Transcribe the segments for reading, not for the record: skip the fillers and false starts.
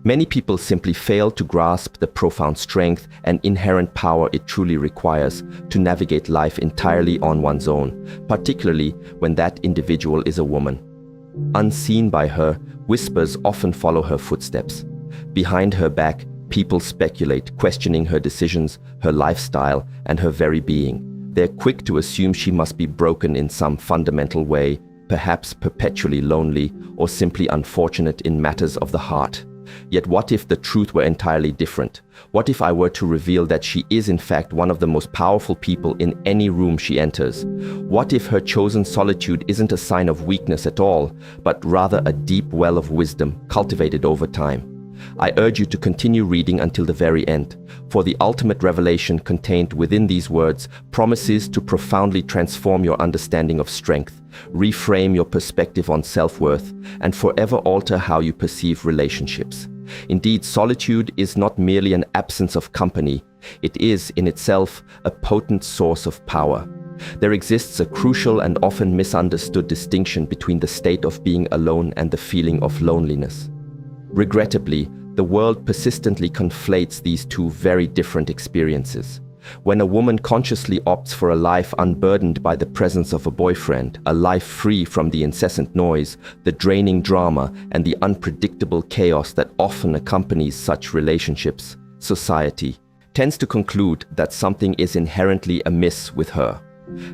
Many people simply fail to grasp the profound strength and inherent power it truly requires to navigate life entirely on one's own, particularly when that individual is a woman. Unseen by her, whispers often follow her footsteps. Behind her back, people speculate, questioning her decisions, her lifestyle, and her very being. They're quick to assume she must be broken in some fundamental way, perhaps perpetually lonely, or simply unfortunate in matters of the heart. Yet what if the truth were entirely different? What if I were to reveal that she is in fact one of the most powerful people in any room she enters? What if her chosen solitude isn't a sign of weakness at all, but rather a deep well of wisdom cultivated over time? I urge you to continue reading until the very end, for the ultimate revelation contained within these words promises to profoundly transform your understanding of strength, reframe your perspective on self-worth, and forever alter how you perceive relationships. Indeed, solitude is not merely an absence of company, it is, in itself, a potent source of power. There exists a crucial and often misunderstood distinction between the state of being alone and the feeling of loneliness. Regrettably, the world persistently conflates these two very different experiences. When a woman consciously opts for a life unburdened by the presence of a boyfriend, a life free from the incessant noise, the draining drama, and the unpredictable chaos that often accompanies such relationships, society tends to conclude that something is inherently amiss with her.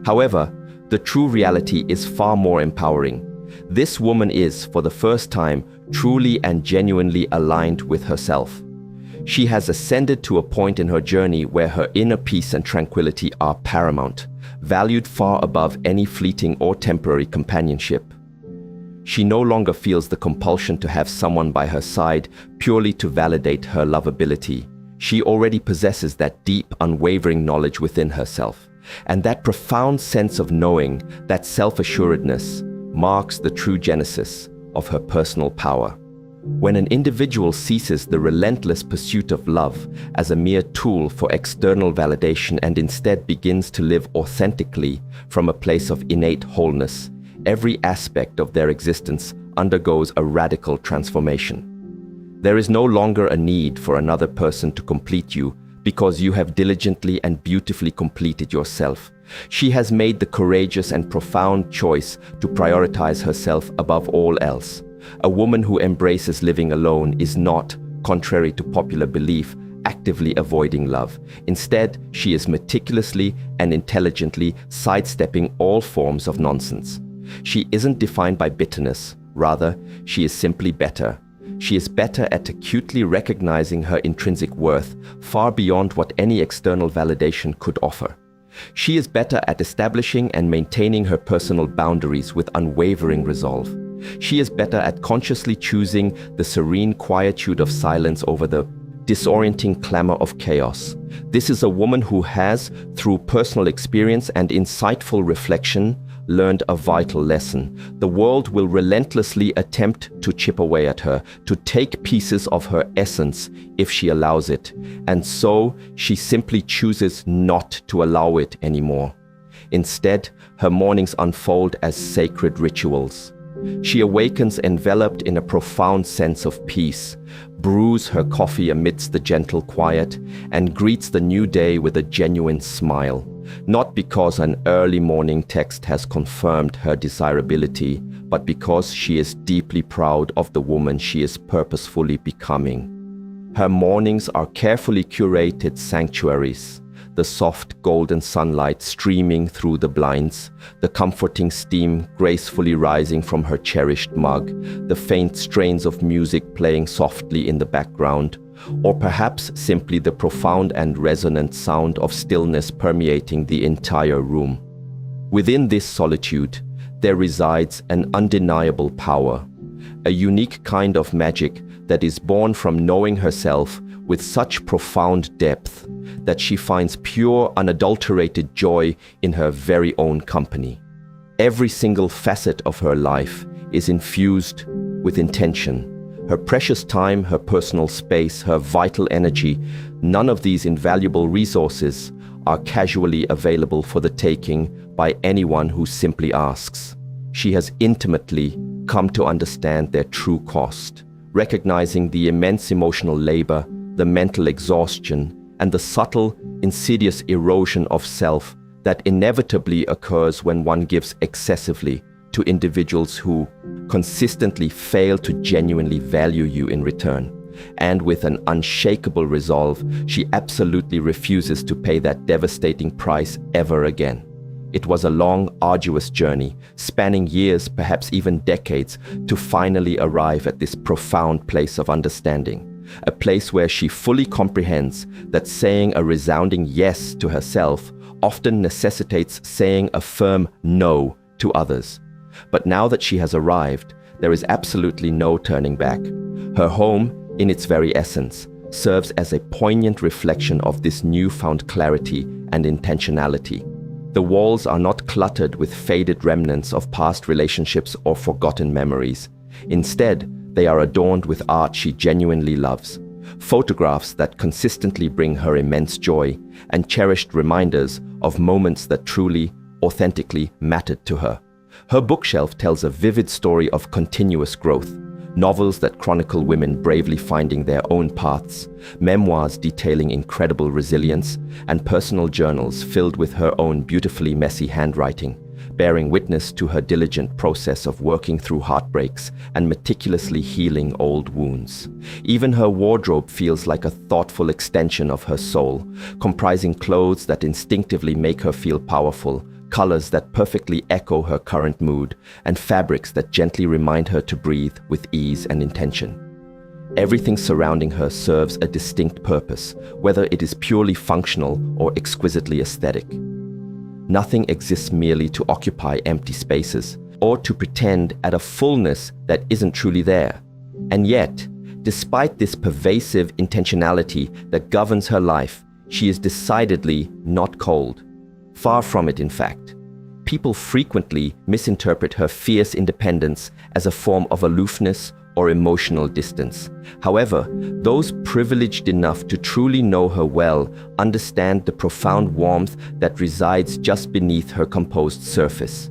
However, the true reality is far more empowering. This woman is, for the first time, truly and genuinely aligned with herself. She has ascended to a point in her journey where her inner peace and tranquility are paramount, valued far above any fleeting or temporary companionship. She no longer feels the compulsion to have someone by her side purely to validate her lovability. She already possesses that deep, unwavering knowledge within herself, and that profound sense of knowing, that self-assuredness, marks the true genesis of her personal power. When an individual ceases the relentless pursuit of love as a mere tool for external validation and instead begins to live authentically from a place of innate wholeness, every aspect of their existence undergoes a radical transformation. There is no longer a need for another person to complete you because you have diligently and beautifully completed yourself. She has made the courageous and profound choice to prioritize herself above all else. A woman who embraces living alone is not, contrary to popular belief, actively avoiding love. Instead, she is meticulously and intelligently sidestepping all forms of nonsense. She isn't defined by bitterness. Rather, she is simply better. She is better at acutely recognizing her intrinsic worth, far beyond what any external validation could offer. She is better at establishing and maintaining her personal boundaries with unwavering resolve. She is better at consciously choosing the serene quietude of silence over the disorienting clamor of chaos. This is a woman who has, through personal experience and insightful reflection, learned a vital lesson. The world will relentlessly attempt to chip away at her, to take pieces of her essence if she allows it. And so she simply chooses not to allow it anymore. Instead, her mornings unfold as sacred rituals. She awakens enveloped in a profound sense of peace, brews her coffee amidst the gentle quiet, and greets the new day with a genuine smile. Not because an early morning text has confirmed her desirability, but because she is deeply proud of the woman she is purposefully becoming. Her mornings are carefully curated sanctuaries, the soft golden sunlight streaming through the blinds, the comforting steam gracefully rising from her cherished mug, the faint strains of music playing softly in the background, or perhaps simply the profound and resonant sound of stillness permeating the entire room. Within this solitude, there resides an undeniable power, a unique kind of magic that is born from knowing herself with such profound depth that she finds pure, unadulterated joy in her very own company. Every single facet of her life is infused with intention. Her precious time, her personal space, her vital energy, none of these invaluable resources are casually available for the taking by anyone who simply asks. She has intimately come to understand their true cost, recognizing the immense emotional labor, the mental exhaustion, and the subtle, insidious erosion of self that inevitably occurs when one gives excessively to individuals who consistently fail to genuinely value you in return. And with an unshakable resolve, she absolutely refuses to pay that devastating price ever again. It was a long, arduous journey, spanning years, perhaps even decades, to finally arrive at this profound place of understanding. A place where she fully comprehends that saying a resounding yes to herself often necessitates saying a firm no to others. But now that she has arrived, there is absolutely no turning back. Her home, in its very essence, serves as a poignant reflection of this newfound clarity and intentionality. The walls are not cluttered with faded remnants of past relationships or forgotten memories. Instead, they are adorned with art she genuinely loves, photographs that consistently bring her immense joy, and cherished reminders of moments that truly, authentically mattered to her. Her bookshelf tells a vivid story of continuous growth, novels that chronicle women bravely finding their own paths, memoirs detailing incredible resilience, and personal journals filled with her own beautifully messy handwriting, bearing witness to her diligent process of working through heartbreaks and meticulously healing old wounds. Even her wardrobe feels like a thoughtful extension of her soul, comprising clothes that instinctively make her feel powerful, colors that perfectly echo her current mood, and fabrics that gently remind her to breathe with ease and intention. Everything surrounding her serves a distinct purpose, whether it is purely functional or exquisitely aesthetic. Nothing exists merely to occupy empty spaces, or to pretend at a fullness that isn't truly there. And yet, despite this pervasive intentionality that governs her life, she is decidedly not cold. Far from it, in fact. People frequently misinterpret her fierce independence as a form of aloofness or emotional distance. However, those privileged enough to truly know her well understand the profound warmth that resides just beneath her composed surface.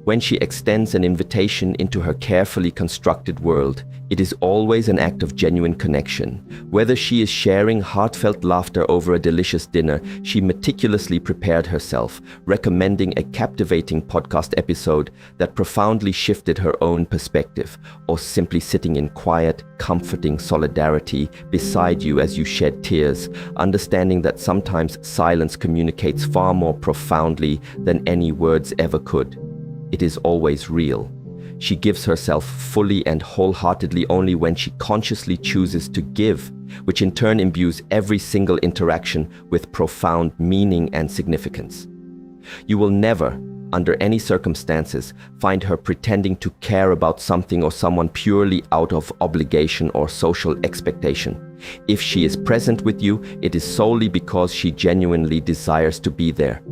When she extends an invitation into her carefully constructed world, it is always an act of genuine connection. Whether she is sharing heartfelt laughter over a delicious dinner, she meticulously prepared herself, recommending a captivating podcast episode that profoundly shifted her own perspective, or simply sitting in quiet, comforting solidarity beside you as you shed tears, understanding that sometimes silence communicates far more profoundly than any words ever could. It is always real. She gives herself fully and wholeheartedly only when she consciously chooses to give, which in turn imbues every single interaction with profound meaning and significance. You will never, under any circumstances, find her pretending to care about something or someone purely out of obligation or social expectation. If she is present with you, it is solely because she genuinely desires to be there.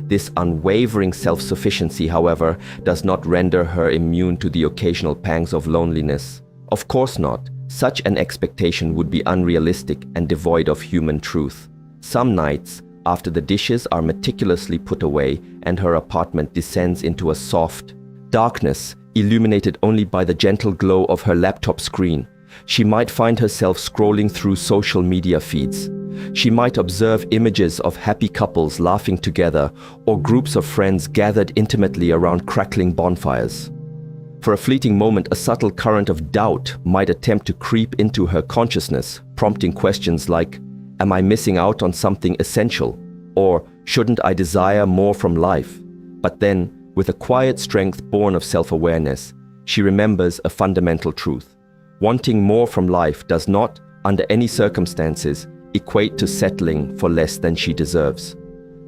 This unwavering self-sufficiency, however, does not render her immune to the occasional pangs of loneliness. Of course not. Such an expectation would be unrealistic and devoid of human truth. Some nights, after the dishes are meticulously put away and her apartment descends into a soft darkness, illuminated only by the gentle glow of her laptop screen, she might find herself scrolling through social media feeds. She might observe images of happy couples laughing together or groups of friends gathered intimately around crackling bonfires. For a fleeting moment, a subtle current of doubt might attempt to creep into her consciousness, prompting questions like, "Am I missing out on something essential?" Or, "Shouldn't I desire more from life?" But then, with a quiet strength born of self-awareness, she remembers a fundamental truth. Wanting more from life does not, under any circumstances, equate to settling for less than she deserves.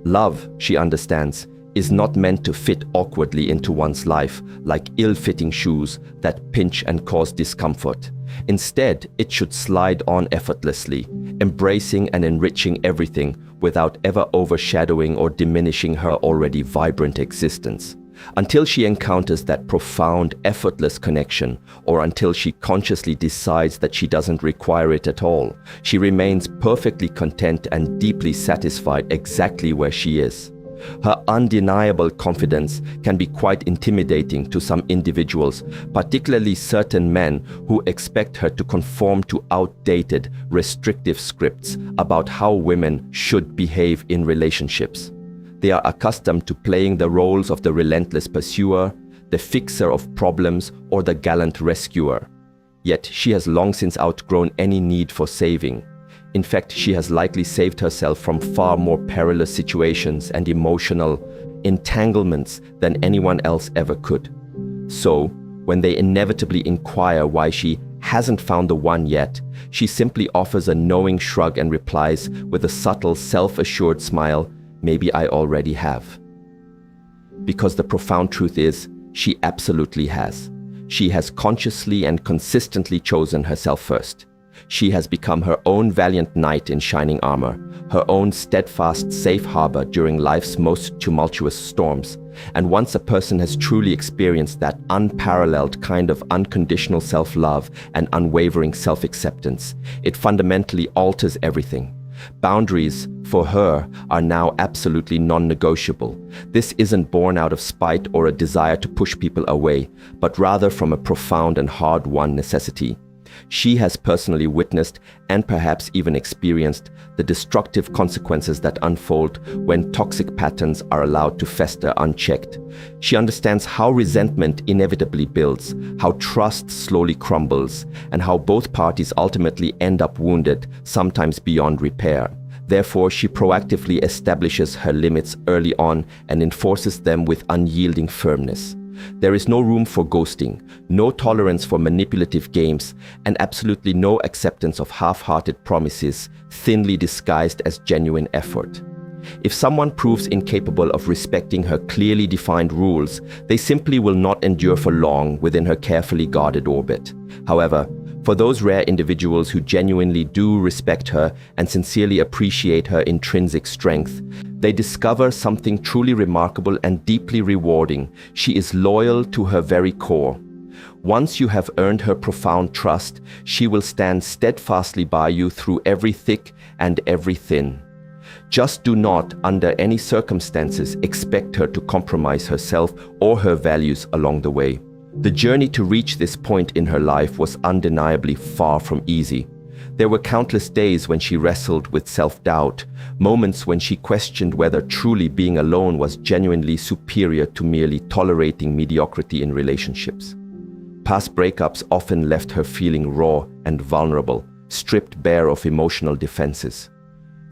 Love, she understands, is not meant to fit awkwardly into one's life like ill-fitting shoes that pinch and cause discomfort. Instead, it should slide on effortlessly, embracing and enriching everything without ever overshadowing or diminishing her already vibrant existence. Until she encounters that profound, effortless connection, or until she consciously decides that she doesn't require it at all, she remains perfectly content and deeply satisfied exactly where she is. Her undeniable confidence can be quite intimidating to some individuals, particularly certain men who expect her to conform to outdated, restrictive scripts about how women should behave in relationships. They are accustomed to playing the roles of the relentless pursuer, the fixer of problems, or the gallant rescuer. Yet she has long since outgrown any need for saving. In fact, she has likely saved herself from far more perilous situations and emotional entanglements than anyone else ever could. So, when they inevitably inquire why she hasn't found the one yet, she simply offers a knowing shrug and replies with a subtle, self-assured smile, "Maybe I already have." Because the profound truth is, she absolutely has. She has consciously and consistently chosen herself first. She has become her own valiant knight in shining armor, her own steadfast safe harbor during life's most tumultuous storms. And once a person has truly experienced that unparalleled kind of unconditional self-love and unwavering self-acceptance, it fundamentally alters everything. Boundaries, for her, are now absolutely non-negotiable. This isn't born out of spite or a desire to push people away, but rather from a profound and hard-won necessity. She has personally witnessed and perhaps even experienced the destructive consequences that unfold when toxic patterns are allowed to fester unchecked. She understands how resentment inevitably builds, how trust slowly crumbles, and how both parties ultimately end up wounded, sometimes beyond repair. Therefore, she proactively establishes her limits early on and enforces them with unyielding firmness. There is no room for ghosting, no tolerance for manipulative games, and absolutely no acceptance of half-hearted promises, thinly disguised as genuine effort. If someone proves incapable of respecting her clearly defined rules, they simply will not endure for long within her carefully guarded orbit. However, for those rare individuals who genuinely do respect her and sincerely appreciate her intrinsic strength, they discover something truly remarkable and deeply rewarding. She is loyal to her very core. Once you have earned her profound trust, she will stand steadfastly by you through every thick and every thin. Just do not, under any circumstances, expect her to compromise herself or her values along the way. The journey to reach this point in her life was undeniably far from easy. There were countless days when she wrestled with self-doubt, moments when she questioned whether truly being alone was genuinely superior to merely tolerating mediocrity in relationships. Past breakups often left her feeling raw and vulnerable, stripped bare of emotional defenses.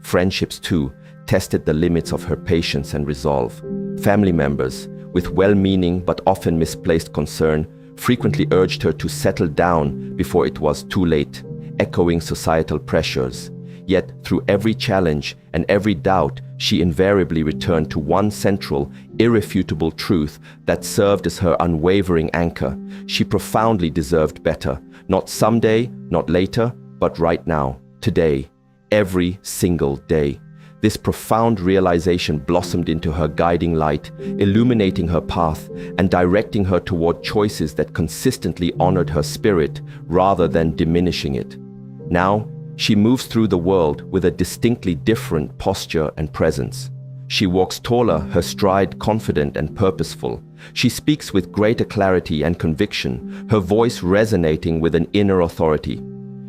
Friendships, too, tested the limits of her patience and resolve. Family members, with well-meaning but often misplaced concern, frequently urged her to settle down before it was too late, echoing societal pressures. Yet, through every challenge and every doubt, she invariably returned to one central, irrefutable truth that served as her unwavering anchor. She profoundly deserved better, not someday, not later, but right now, today, every single day. This profound realization blossomed into her guiding light, illuminating her path and directing her toward choices that consistently honored her spirit rather than diminishing it. Now, she moves through the world with a distinctly different posture and presence. She walks taller, her stride confident and purposeful. She speaks with greater clarity and conviction, her voice resonating with an inner authority.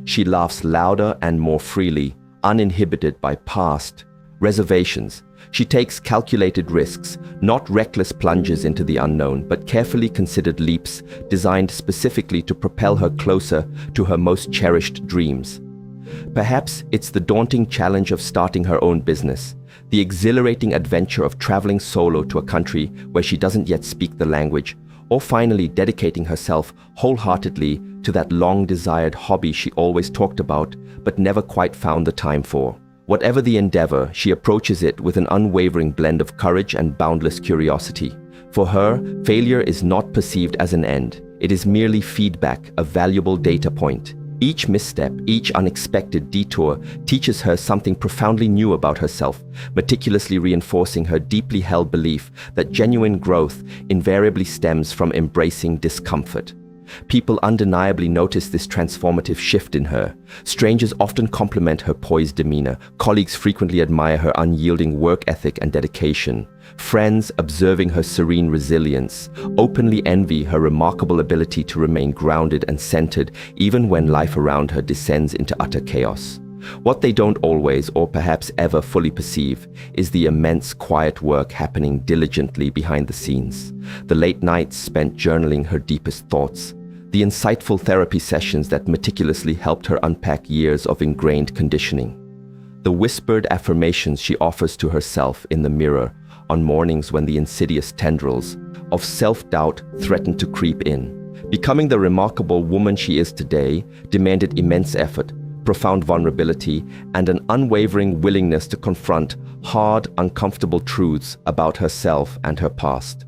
She laughs louder and more freely, uninhibited by past reservations. She takes calculated risks, not reckless plunges into the unknown, but carefully considered leaps designed specifically to propel her closer to her most cherished dreams. Perhaps it's the daunting challenge of starting her own business, the exhilarating adventure of traveling solo to a country where she doesn't yet speak the language, or finally dedicating herself wholeheartedly to that long-desired hobby she always talked about but never quite found the time for. Whatever the endeavor, she approaches it with an unwavering blend of courage and boundless curiosity. For her, failure is not perceived as an end. It is merely feedback, a valuable data point. Each misstep, each unexpected detour teaches her something profoundly new about herself, meticulously reinforcing her deeply held belief that genuine growth invariably stems from embracing discomfort. People undeniably notice this transformative shift in her. Strangers often compliment her poised demeanor. Colleagues frequently admire her unyielding work ethic and dedication. Friends, observing her serene resilience, openly envy her remarkable ability to remain grounded and centered even when life around her descends into utter chaos. What they don't always, or perhaps ever, fully perceive is the immense quiet work happening diligently behind the scenes. The late nights spent journaling her deepest thoughts. The insightful therapy sessions that meticulously helped her unpack years of ingrained conditioning. The whispered affirmations she offers to herself in the mirror on mornings when the insidious tendrils of self-doubt threatened to creep in. Becoming the remarkable woman she is today demanded immense effort, profound vulnerability, and an unwavering willingness to confront hard, uncomfortable truths about herself and her past.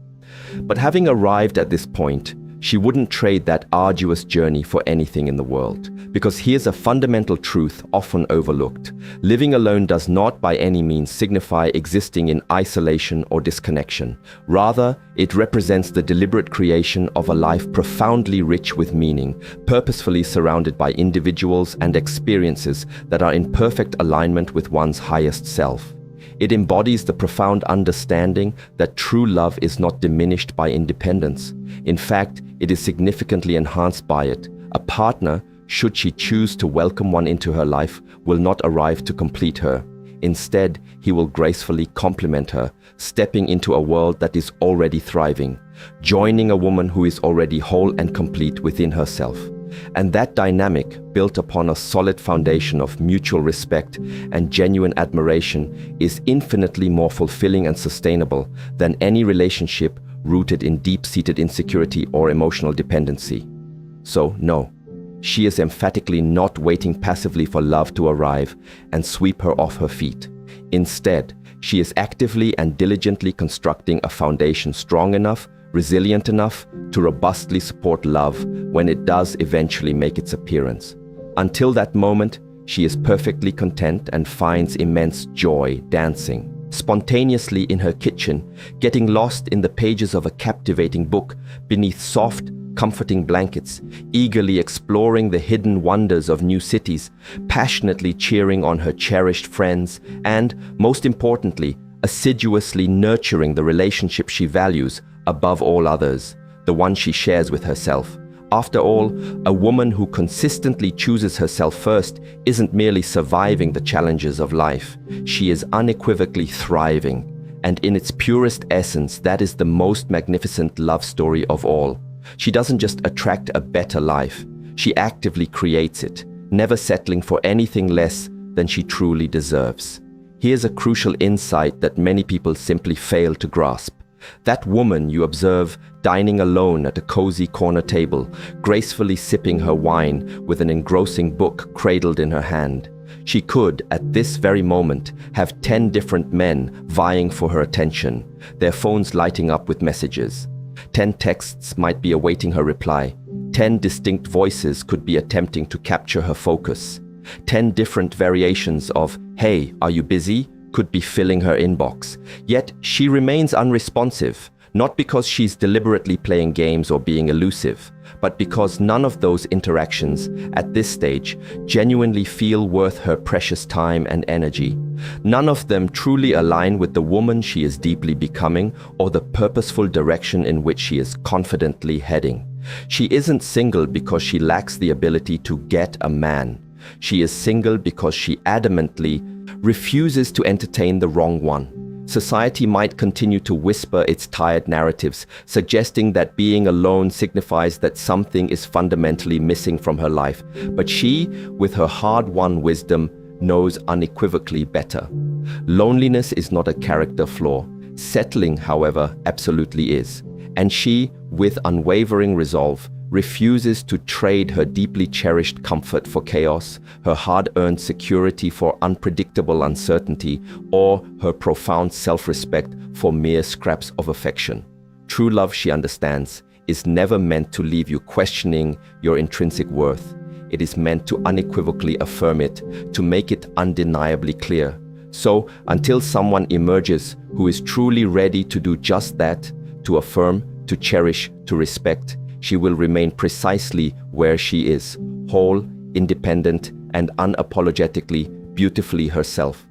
But having arrived at this point, she wouldn't trade that arduous journey for anything in the world. Because here's a fundamental truth often overlooked. Living alone does not by any means signify existing in isolation or disconnection. Rather, it represents the deliberate creation of a life profoundly rich with meaning, purposefully surrounded by individuals and experiences that are in perfect alignment with one's highest self. It embodies the profound understanding that true love is not diminished by independence. In fact, it is significantly enhanced by it. A partner, should she choose to welcome one into her life, will not arrive to complete her. Instead, he will gracefully complement her, stepping into a world that is already thriving, joining a woman who is already whole and complete within herself. And that dynamic, built upon a solid foundation of mutual respect and genuine admiration, is infinitely more fulfilling and sustainable than any relationship rooted in deep-seated insecurity or emotional dependency. So, no, she is emphatically not waiting passively for love to arrive and sweep her off her feet. Instead, she is actively and diligently constructing a foundation strong enough, resilient enough to robustly support love when it does eventually make its appearance. Until that moment, she is perfectly content and finds immense joy dancing spontaneously in her kitchen, getting lost in the pages of a captivating book beneath soft, comforting blankets, eagerly exploring the hidden wonders of new cities, passionately cheering on her cherished friends, and, most importantly, assiduously nurturing the relationship she values above all others, the one she shares with herself. After all, a woman who consistently chooses herself first isn't merely surviving the challenges of life. She is unequivocally thriving. And in its purest essence, that is the most magnificent love story of all. She doesn't just attract a better life. She actively creates it, never settling for anything less than she truly deserves. Here's a crucial insight that many people simply fail to grasp. That woman you observe dining alone at a cozy corner table, gracefully sipping her wine with an engrossing book cradled in her hand. She could, at this very moment, have 10 different men vying for her attention, their phones lighting up with messages. 10 texts might be awaiting her reply. 10 distinct voices could be attempting to capture her focus. 10 different variations of, "Hey, are you busy?" could be filling her inbox. Yet she remains unresponsive, not because she's deliberately playing games or being elusive, but because none of those interactions, at this stage, genuinely feel worth her precious time and energy. None of them truly align with the woman she is deeply becoming or the purposeful direction in which she is confidently heading. She isn't single because she lacks the ability to get a man. She is single because she adamantly refuses to entertain the wrong one. Society might continue to whisper its tired narratives, suggesting that being alone signifies that something is fundamentally missing from her life. But she, with her hard-won wisdom, knows unequivocally better. Loneliness is not a character flaw. Settling, however, absolutely is. And she, with unwavering resolve, refuses to trade her deeply cherished comfort for chaos, her hard-earned security for unpredictable uncertainty, or her profound self-respect for mere scraps of affection. True love, she understands, is never meant to leave you questioning your intrinsic worth. It is meant to unequivocally affirm it, to make it undeniably clear. So, until someone emerges who is truly ready to do just that, to affirm, to cherish, to respect, she will remain precisely where she is, whole, independent, and unapologetically, beautifully herself.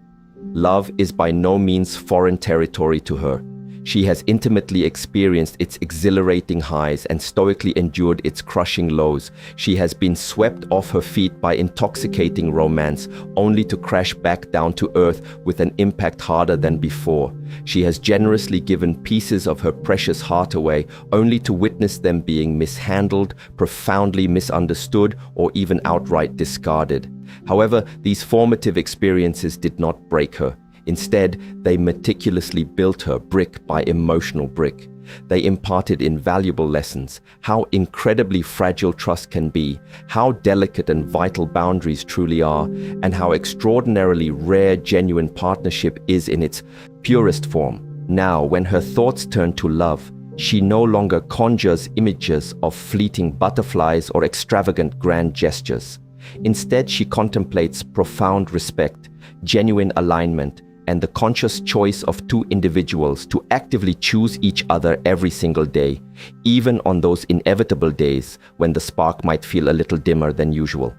Love is by no means foreign territory to her. She has intimately experienced its exhilarating highs and stoically endured its crushing lows. She has been swept off her feet by intoxicating romance, only to crash back down to earth with an impact harder than before. She has generously given pieces of her precious heart away, only to witness them being mishandled, profoundly misunderstood, or even outright discarded. However, these formative experiences did not break her. Instead, they meticulously built her brick by emotional brick. They imparted invaluable lessons: how incredibly fragile trust can be, how delicate and vital boundaries truly are, and how extraordinarily rare genuine partnership is in its purest form. Now, when her thoughts turn to love, she no longer conjures images of fleeting butterflies or extravagant grand gestures. Instead, she contemplates profound respect, genuine alignment, and the conscious choice of two individuals to actively choose each other every single day, even on those inevitable days when the spark might feel a little dimmer than usual.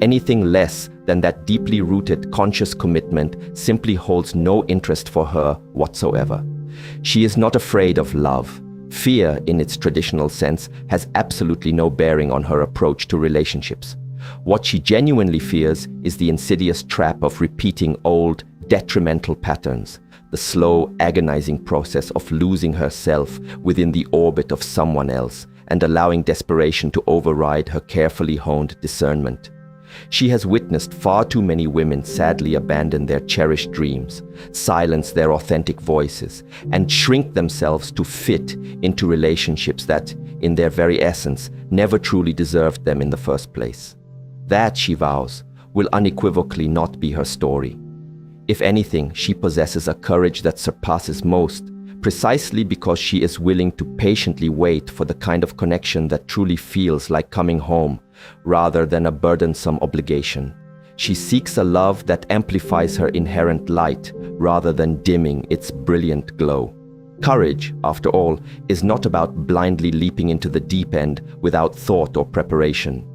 Anything less than that deeply rooted conscious commitment simply holds no interest for her whatsoever. She is not afraid of love. Fear, in its traditional sense, has absolutely no bearing on her approach to relationships. What she genuinely fears is the insidious trap of repeating old, detrimental patterns, the slow, agonizing process of losing herself within the orbit of someone else and allowing desperation to override her carefully honed discernment. She has witnessed far too many women sadly abandon their cherished dreams, silence their authentic voices, and shrink themselves to fit into relationships that, in their very essence, never truly deserved them in the first place. That, she vows, will unequivocally not be her story. If anything, she possesses a courage that surpasses most, precisely because she is willing to patiently wait for the kind of connection that truly feels like coming home, rather than a burdensome obligation. She seeks a love that amplifies her inherent light, rather than dimming its brilliant glow. Courage, after all, is not about blindly leaping into the deep end without thought or preparation.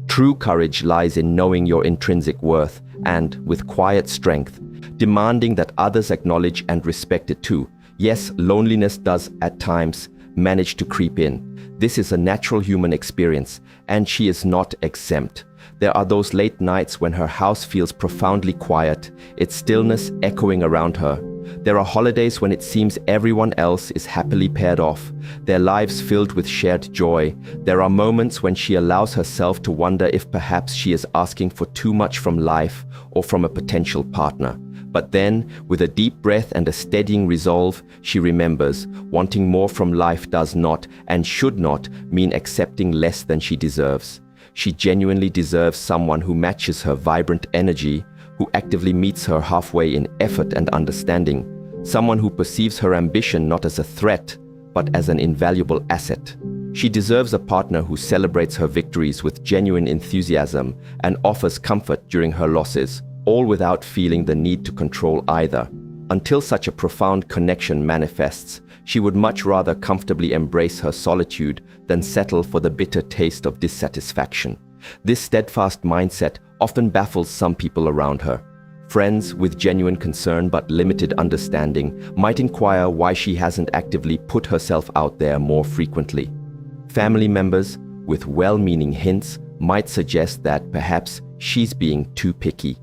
True courage lies in knowing your intrinsic worth and, with quiet strength, demanding that others acknowledge and respect it too. Yes, loneliness does at times manage to creep in. This is a natural human experience, and she is not exempt. There are those late nights when her house feels profoundly quiet, its stillness echoing around her. There are holidays when it seems everyone else is happily paired off, their lives filled with shared joy. There are moments when she allows herself to wonder if perhaps she is asking for too much from life or from a potential partner. But then, with a deep breath and a steadying resolve, she remembers, wanting more from life does not and should not mean accepting less than she deserves. She genuinely deserves someone who matches her vibrant energy, who actively meets her halfway in effort and understanding, someone who perceives her ambition not as a threat, but as an invaluable asset. She deserves a partner who celebrates her victories with genuine enthusiasm and offers comfort during her losses, all without feeling the need to control either. Until such a profound connection manifests, she would much rather comfortably embrace her solitude than settle for the bitter taste of dissatisfaction. This steadfast mindset often baffles some people around her. Friends with genuine concern but limited understanding might inquire why she hasn't actively put herself out there more frequently. Family members, with well-meaning hints, might suggest that perhaps she's being too picky,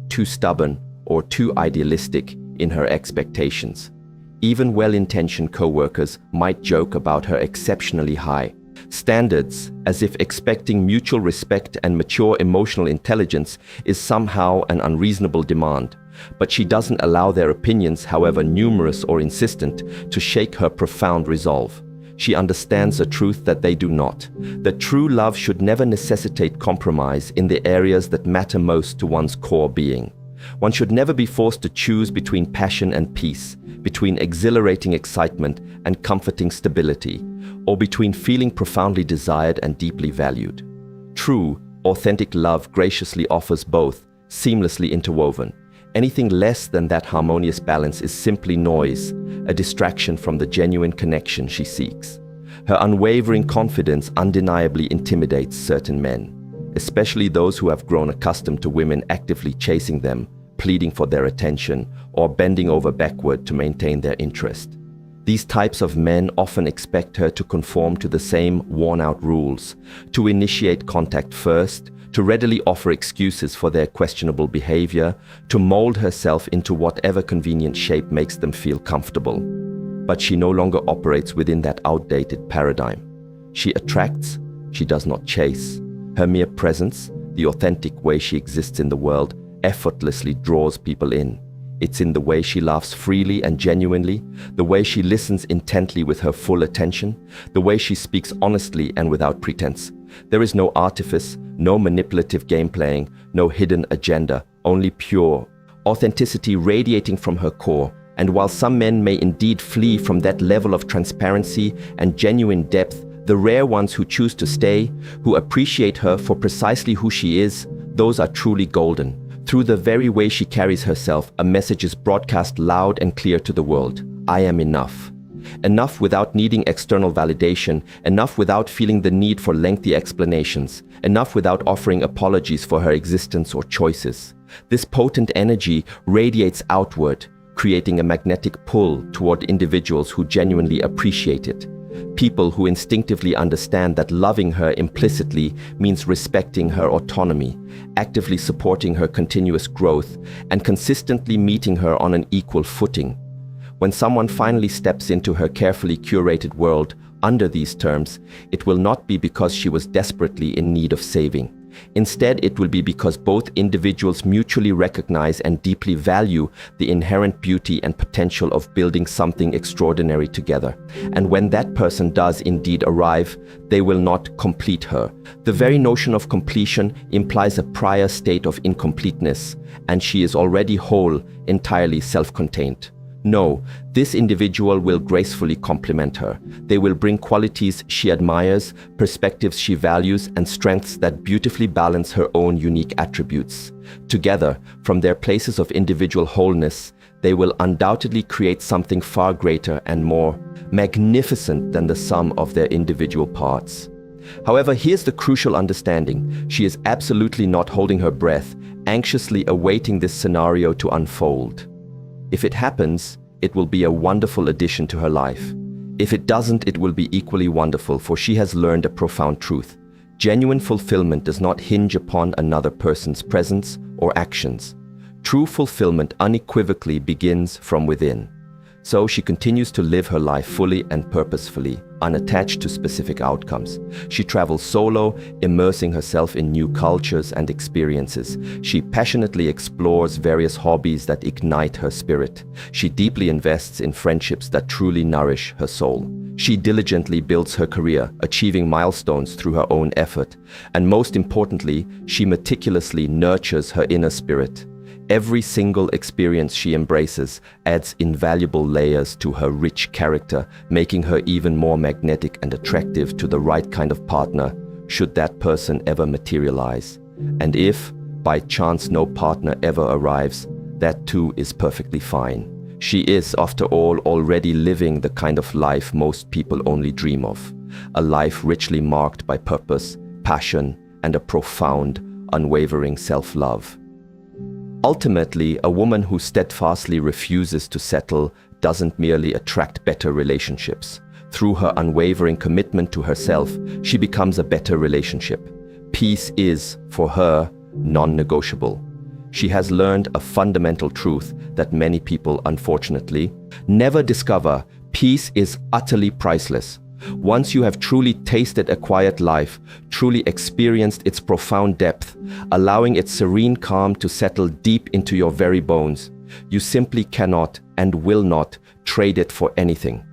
too stubborn, or too idealistic in her expectations. Even well-intentioned co-workers might joke about her exceptionally high standards, as if expecting mutual respect and mature emotional intelligence is somehow an unreasonable demand. But she doesn't allow their opinions, however numerous or insistent, to shake her profound resolve. She understands a truth that they do not. That true love should never necessitate compromise in the areas that matter most to one's core being. One should never be forced to choose between passion and peace, between exhilarating excitement and comforting stability, or between feeling profoundly desired and deeply valued. True, authentic love graciously offers both, seamlessly interwoven. Anything less than that harmonious balance is simply noise, a distraction from the genuine connection she seeks. Her unwavering confidence undeniably intimidates certain men, especially those who have grown accustomed to women actively chasing them, pleading for their attention, or bending over backward to maintain their interest. These types of men often expect her to conform to the same worn-out rules, to initiate contact first, to readily offer excuses for their questionable behavior, to mold herself into whatever convenient shape makes them feel comfortable. But she no longer operates within that outdated paradigm. She attracts, she does not chase. Her mere presence, the authentic way she exists in the world, effortlessly draws people in. It's in the way she laughs freely and genuinely, the way she listens intently with her full attention, the way she speaks honestly and without pretense. There is no artifice, no manipulative game playing, no hidden agenda, only pure authenticity radiating from her core. And while some men may indeed flee from that level of transparency and genuine depth, the rare ones who choose to stay, who appreciate her for precisely who she is, those are truly golden. Through the very way she carries herself, a message is broadcast loud and clear to the world. I am enough. Enough without needing external validation, enough without feeling the need for lengthy explanations, enough without offering apologies for her existence or choices. This potent energy radiates outward, creating a magnetic pull toward individuals who genuinely appreciate it. People who instinctively understand that loving her implicitly means respecting her autonomy, actively supporting her continuous growth, and consistently meeting her on an equal footing. When someone finally steps into her carefully curated world under these terms, it will not be because she was desperately in need of saving. Instead, it will be because both individuals mutually recognize and deeply value the inherent beauty and potential of building something extraordinary together. And when that person does indeed arrive, they will not complete her. The very notion of completion implies a prior state of incompleteness, and she is already whole, entirely self-contained. No, this individual will gracefully complement her. They will bring qualities she admires, perspectives she values, and strengths that beautifully balance her own unique attributes. Together, from their places of individual wholeness, they will undoubtedly create something far greater and more magnificent than the sum of their individual parts. However, here's the crucial understanding. She is absolutely not holding her breath, anxiously awaiting this scenario to unfold. If it happens, it will be a wonderful addition to her life. If it doesn't, it will be equally wonderful, for she has learned a profound truth. Genuine fulfillment does not hinge upon another person's presence or actions. True fulfillment unequivocally begins from within. So she continues to live her life fully and purposefully, unattached to specific outcomes. She travels solo, immersing herself in new cultures and experiences. She passionately explores various hobbies that ignite her spirit. She deeply invests in friendships that truly nourish her soul. She diligently builds her career, achieving milestones through her own effort. And most importantly, she meticulously nurtures her inner spirit. Every single experience she embraces adds invaluable layers to her rich character, making her even more magnetic and attractive to the right kind of partner, should that person ever materialize. And if, by chance, no partner ever arrives, that too is perfectly fine. She is, after all, already living the kind of life most people only dream of. A life richly marked by purpose, passion, and a profound, unwavering self-love. Ultimately, a woman who steadfastly refuses to settle doesn't merely attract better relationships. Through her unwavering commitment to herself, she becomes a better relationship. Peace is, for her, non-negotiable. She has learned a fundamental truth that many people, unfortunately, never discover. Peace is utterly priceless. Once you have truly tasted a quiet life, truly experienced its profound depth, allowing its serene calm to settle deep into your very bones, you simply cannot and will not trade it for anything.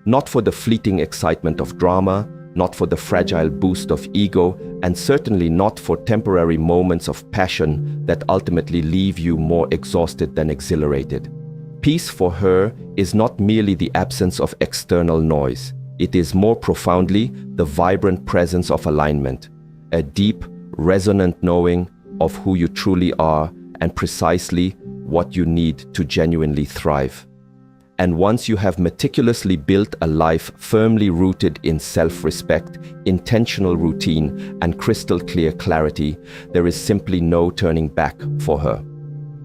Not for the fleeting excitement of drama, not for the fragile boost of ego, and certainly not for temporary moments of passion that ultimately leave you more exhausted than exhilarated. Peace for her is not merely the absence of external noise. It is more profoundly the vibrant presence of alignment, a deep, resonant knowing of who you truly are and precisely what you need to genuinely thrive. And once you have meticulously built a life firmly rooted in self-respect, intentional routine, and crystal clear clarity, there is simply no turning back for her.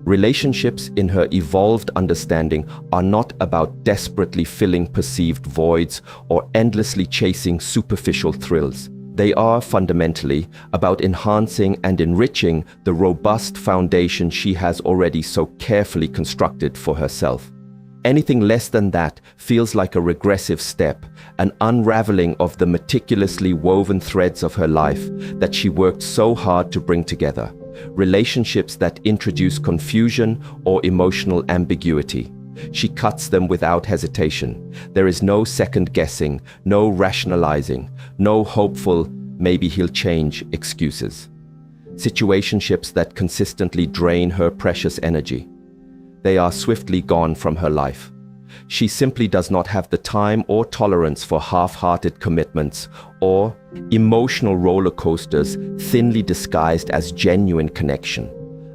Relationships, in her evolved understanding, are not about desperately filling perceived voids or endlessly chasing superficial thrills. They are fundamentally about enhancing and enriching the robust foundation she has already so carefully constructed for herself. Anything less than that feels like a regressive step, an unraveling of the meticulously woven threads of her life that she worked so hard to bring together. Relationships that introduce confusion or emotional ambiguity. She cuts them without hesitation. There is no second guessing, no rationalizing, no hopeful, maybe he'll change excuses. Situationships that consistently drain her precious energy. They are swiftly gone from her life. She simply does not have the time or tolerance for half-hearted commitments or emotional roller coasters thinly disguised as genuine connection.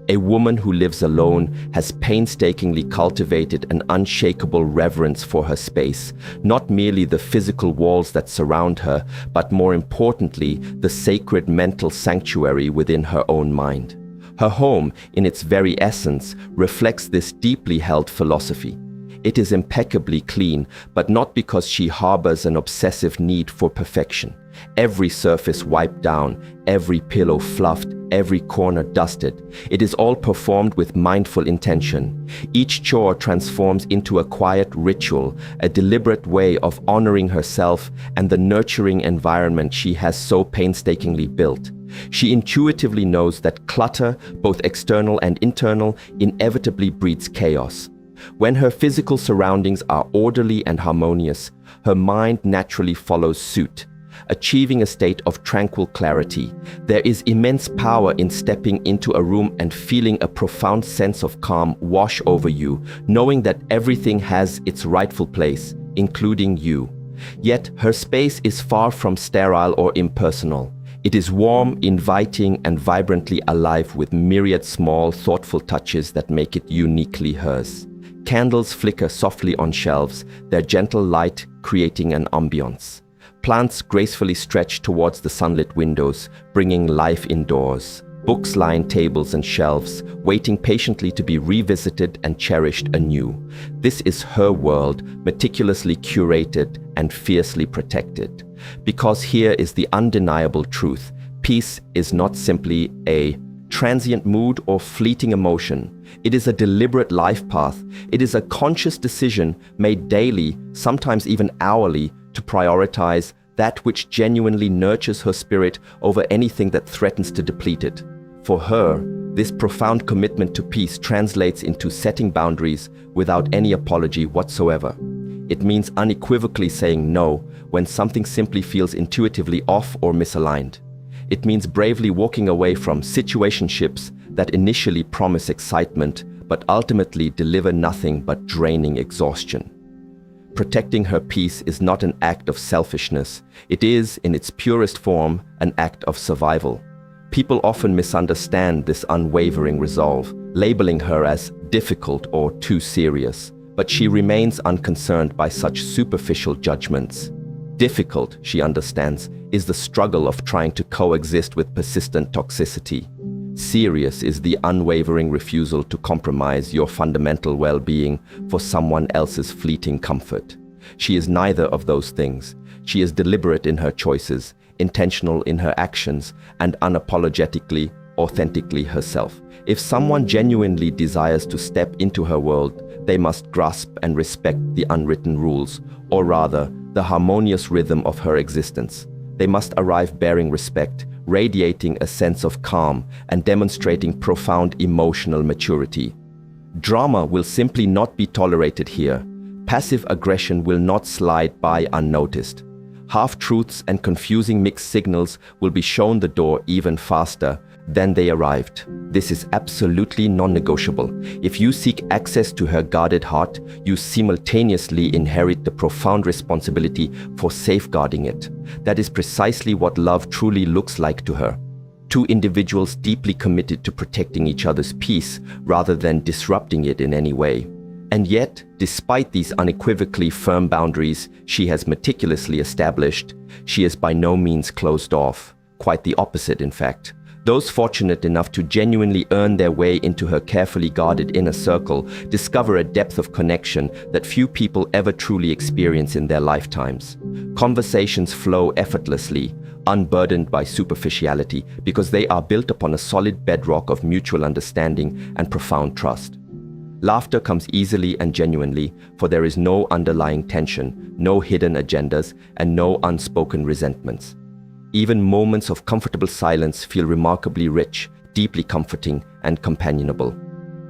A woman who lives alone has painstakingly cultivated an unshakable reverence for her space, not merely the physical walls that surround her, but more importantly, the sacred mental sanctuary within her own mind. Her home, in its very essence, reflects this deeply held philosophy. It is impeccably clean, but not because she harbors an obsessive need for perfection. Every surface wiped down, every pillow fluffed, every corner dusted. It is all performed with mindful intention. Each chore transforms into a quiet ritual, a deliberate way of honoring herself and the nurturing environment she has so painstakingly built. She intuitively knows that clutter, both external and internal, inevitably breeds chaos. When her physical surroundings are orderly and harmonious, her mind naturally follows suit, achieving a state of tranquil clarity. There is immense power in stepping into a room and feeling a profound sense of calm wash over you, knowing that everything has its rightful place, including you. Yet her space is far from sterile or impersonal. It is warm, inviting, and vibrantly alive with myriad small, thoughtful touches that make it uniquely hers. Candles flicker softly on shelves, their gentle light creating an ambience. Plants gracefully stretch towards the sunlit windows, bringing life indoors. Books line tables and shelves, waiting patiently to be revisited and cherished anew. This is her world, meticulously curated and fiercely protected. Because here is the undeniable truth. Peace is not simply a transient mood or fleeting emotion. It is a deliberate life path. It is a conscious decision made daily, sometimes even hourly, to prioritize that which genuinely nurtures her spirit over anything that threatens to deplete it. For her, this profound commitment to peace translates into setting boundaries without any apology whatsoever. It means unequivocally saying no when something simply feels intuitively off or misaligned. It means bravely walking away from situationships that initially promise excitement but ultimately deliver nothing but draining exhaustion. Protecting her peace is not an act of selfishness. It is, in its purest form, an act of survival. People often misunderstand this unwavering resolve, labeling her as difficult or too serious, but she remains unconcerned by such superficial judgments. Difficult, she understands, is the struggle of trying to coexist with persistent toxicity. Serious is the unwavering refusal to compromise your fundamental well-being for someone else's fleeting comfort. She is neither of those things. She is deliberate in her choices, intentional in her actions, and unapologetically, authentically herself. If someone genuinely desires to step into her world, they must grasp and respect the unwritten rules, or rather, the harmonious rhythm of her existence. They must arrive bearing respect, radiating a sense of calm, and demonstrating profound emotional maturity. Drama will simply not be tolerated here. Passive aggression will not slide by unnoticed. Half-truths and confusing mixed signals will be shown the door even faster than they arrived. This is absolutely non-negotiable. If you seek access to her guarded heart, you simultaneously inherit the profound responsibility for safeguarding it. That is precisely what love truly looks like to her. Two individuals deeply committed to protecting each other's peace rather than disrupting it in any way. And yet, despite these unequivocally firm boundaries she has meticulously established, she is by no means closed off. Quite the opposite, in fact. Those fortunate enough to genuinely earn their way into her carefully guarded inner circle discover a depth of connection that few people ever truly experience in their lifetimes. Conversations flow effortlessly, unburdened by superficiality, because they are built upon a solid bedrock of mutual understanding and profound trust. Laughter comes easily and genuinely, for there is no underlying tension, no hidden agendas, and no unspoken resentments. Even moments of comfortable silence feel remarkably rich, deeply comforting, and companionable.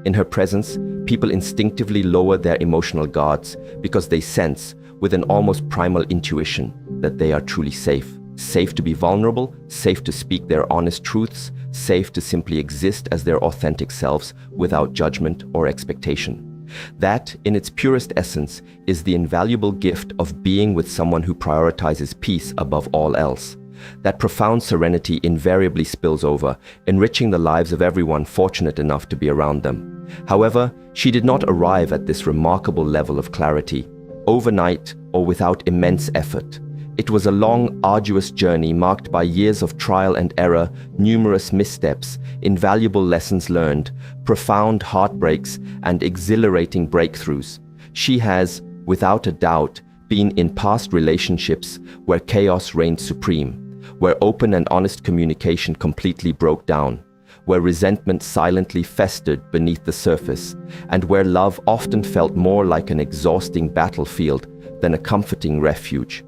In her presence, people instinctively lower their emotional guards because they sense, with an almost primal intuition, that they are truly safe. Safe to be vulnerable, safe to speak their honest truths, safe to simply exist as their authentic selves without judgment or expectation. That, in its purest essence, is the invaluable gift of being with someone who prioritizes peace above all else. That profound serenity invariably spills over, enriching the lives of everyone fortunate enough to be around them. However, she did not arrive at this remarkable level of clarity overnight or without immense effort. It was a long, arduous journey marked by years of trial and error, numerous missteps, invaluable lessons learned, profound heartbreaks, and exhilarating breakthroughs. She has, without a doubt, been in past relationships where chaos reigned supreme, where open and honest communication completely broke down, where resentment silently festered beneath the surface, and where love often felt more like an exhausting battlefield than a comforting refuge.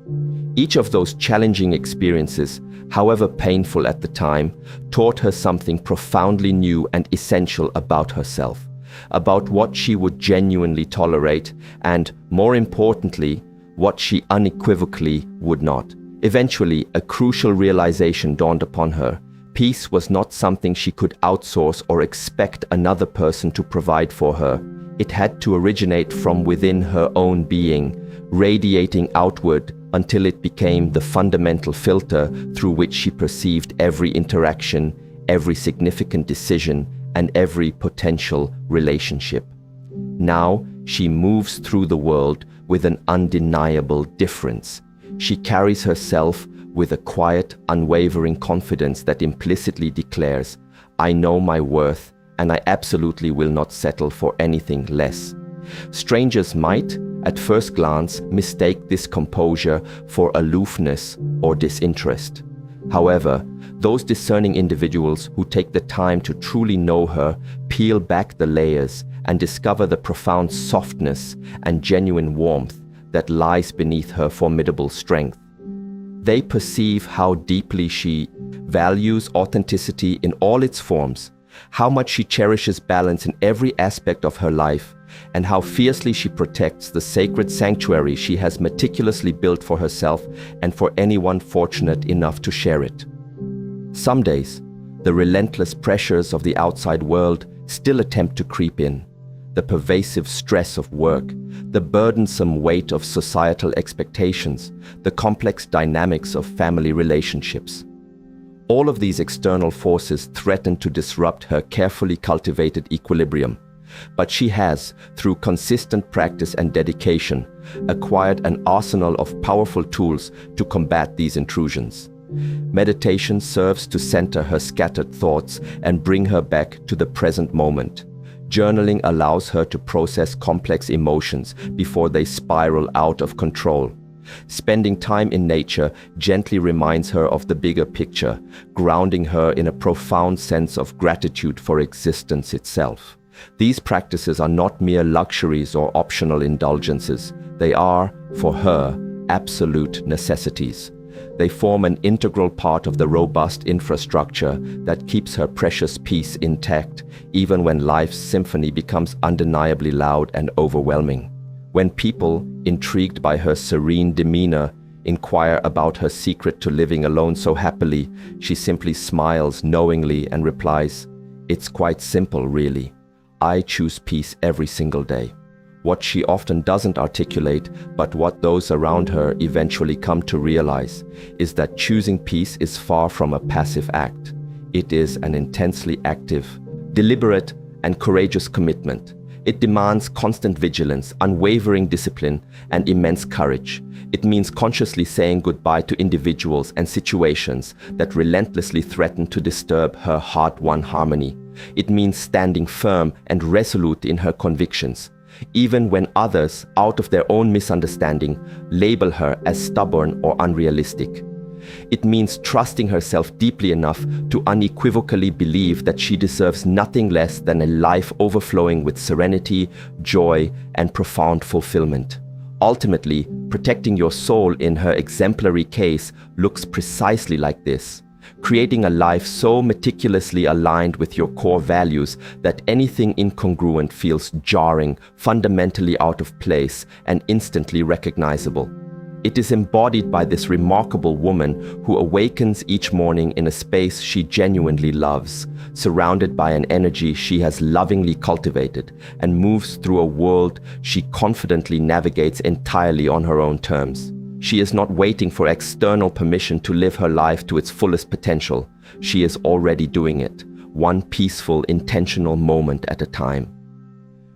Each of those challenging experiences, however painful at the time, taught her something profoundly new and essential about herself, about what she would genuinely tolerate, and, more importantly, what she unequivocally would not. Eventually, a crucial realization dawned upon her. Peace was not something she could outsource or expect another person to provide for her. It had to originate from within her own being, radiating outward until it became the fundamental filter through which she perceived every interaction, every significant decision, and every potential relationship. Now, she moves through the world with an undeniable difference. She carries herself with a quiet, unwavering confidence that implicitly declares, "I know my worth, and I absolutely will not settle for anything less." Strangers might, at first glance, mistake this composure for aloofness or disinterest. However, those discerning individuals who take the time to truly know her peel back the layers and discover the profound softness and genuine warmth that lies beneath her formidable strength. They perceive how deeply she values authenticity in all its forms, how much she cherishes balance in every aspect of her life, and how fiercely she protects the sacred sanctuary she has meticulously built for herself and for anyone fortunate enough to share it. Some days, the relentless pressures of the outside world still attempt to creep in. The pervasive stress of work, the burdensome weight of societal expectations, the complex dynamics of family relationships. All of these external forces threaten to disrupt her carefully cultivated equilibrium. But she has, through consistent practice and dedication, acquired an arsenal of powerful tools to combat these intrusions. Meditation serves to center her scattered thoughts and bring her back to the present moment. Journaling allows her to process complex emotions before they spiral out of control. Spending time in nature gently reminds her of the bigger picture, grounding her in a profound sense of gratitude for existence itself. These practices are not mere luxuries or optional indulgences. They are, for her, absolute necessities. They form an integral part of the robust infrastructure that keeps her precious peace intact, even when life's symphony becomes undeniably loud and overwhelming. When people, intrigued by her serene demeanor, inquire about her secret to living alone so happily, she simply smiles knowingly and replies, "It's quite simple, really. I choose peace every single day." What she often doesn't articulate, but what those around her eventually come to realize, is that choosing peace is far from a passive act. It is an intensely active, deliberate, and courageous commitment, It demands constant vigilance, unwavering discipline, and immense courage. It means consciously saying goodbye to individuals and situations that relentlessly threaten to disturb her hard-won harmony. It means standing firm and resolute in her convictions, even when others, out of their own misunderstanding, label her as stubborn or unrealistic. It means trusting herself deeply enough to unequivocally believe that she deserves nothing less than a life overflowing with serenity, joy, and profound fulfillment. Ultimately, protecting your soul in her exemplary case looks precisely like this: creating a life so meticulously aligned with your core values that anything incongruent feels jarring, fundamentally out of place, and instantly recognizable. It is embodied by this remarkable woman who awakens each morning in a space she genuinely loves, surrounded by an energy she has lovingly cultivated, and moves through a world she confidently navigates entirely on her own terms. She is not waiting for external permission to live her life to its fullest potential. She is already doing it, one peaceful, intentional moment at a time.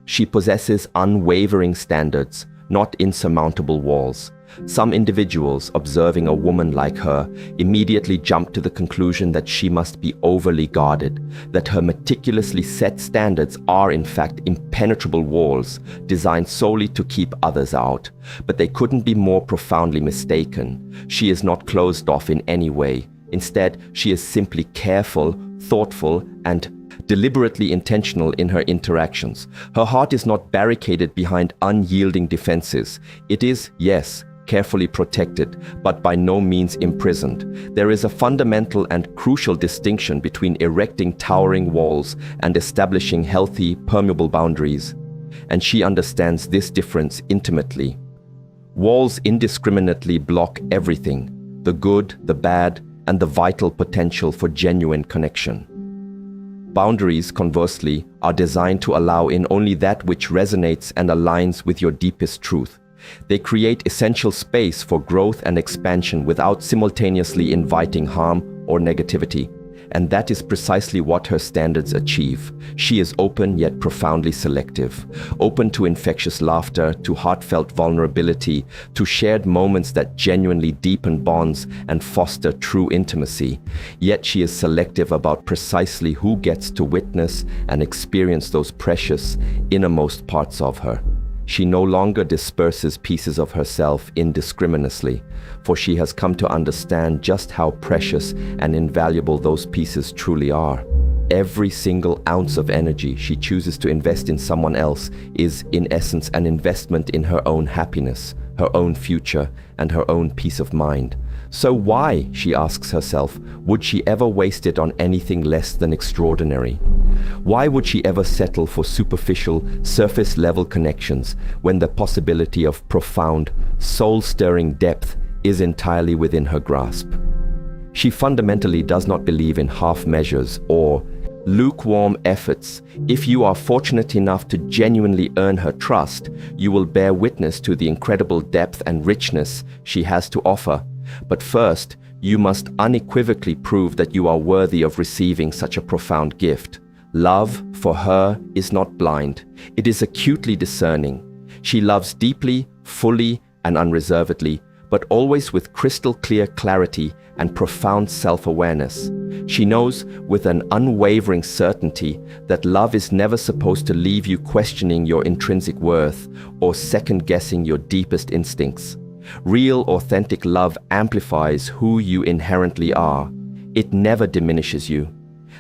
She possesses unwavering standards, not insurmountable walls. Some individuals, observing a woman like her, immediately jump to the conclusion that she must be overly guarded, that her meticulously set standards are in fact impenetrable walls designed solely to keep others out. But they couldn't be more profoundly mistaken. She is not closed off in any way. Instead, she is simply careful, thoughtful, and deliberately intentional in her interactions. Her heart is not barricaded behind unyielding defenses. It is, yes, carefully protected, but by no means imprisoned. There is a fundamental and crucial distinction between erecting towering walls and establishing healthy, permeable boundaries. And she understands this difference intimately. Walls indiscriminately block everything: the good, the bad, and the vital potential for genuine connection. Boundaries, conversely, are designed to allow in only that which resonates and aligns with your deepest truth. They create essential space for growth and expansion without simultaneously inviting harm or negativity. And that is precisely what her standards achieve. She is open yet profoundly selective, open to infectious laughter, to heartfelt vulnerability, to shared moments that genuinely deepen bonds and foster true intimacy. Yet she is selective about precisely who gets to witness and experience those precious, innermost parts of her. She no longer disperses pieces of herself indiscriminately, for she has come to understand just how precious and invaluable those pieces truly are. Every single ounce of energy she chooses to invest in someone else is, in essence, an investment in her own happiness, her own future, and her own peace of mind. So why, she asks herself, would she ever waste it on anything less than extraordinary? Why would she ever settle for superficial, surface-level connections when the possibility of profound, soul-stirring depth is entirely within her grasp? She fundamentally does not believe in half measures or lukewarm efforts. If you are fortunate enough to genuinely earn her trust, you will bear witness to the incredible depth and richness she has to offer. But first, you must unequivocally prove that you are worthy of receiving such a profound gift. Love, for her, is not blind. It is acutely discerning. She loves deeply, fully, and unreservedly, but always with crystal clear clarity and profound self-awareness. She knows with an unwavering certainty that love is never supposed to leave you questioning your intrinsic worth or second-guessing your deepest instincts. Real, authentic love amplifies who you inherently are. It never diminishes you.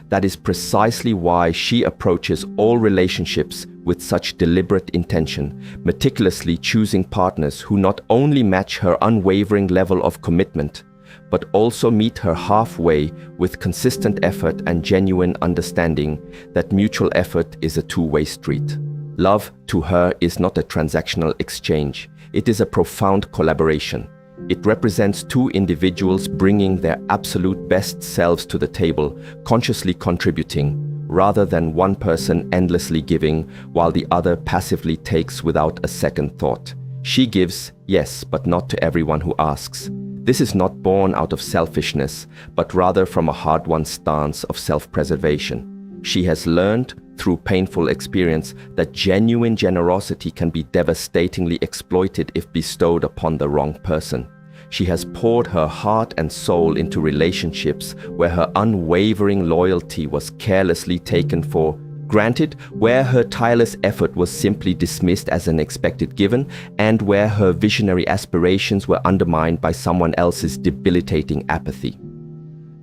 That is precisely why she approaches all relationships with such deliberate intention, meticulously choosing partners who not only match her unwavering level of commitment, but also meet her halfway with consistent effort and genuine understanding that mutual effort is a two-way street. Love, to her, is not a transactional exchange. It is a profound collaboration. It represents two individuals bringing their absolute best selves to the table, consciously contributing, rather than one person endlessly giving while the other passively takes without a second thought. She gives, yes, but not to everyone who asks. This is not born out of selfishness, but rather from a hard-won stance of self-preservation. She has learned, through painful experience that genuine generosity can be devastatingly exploited if bestowed upon the wrong person. She has poured her heart and soul into relationships where her unwavering loyalty was carelessly taken for granted, where her tireless effort was simply dismissed as an expected given, and where her visionary aspirations were undermined by someone else's debilitating apathy.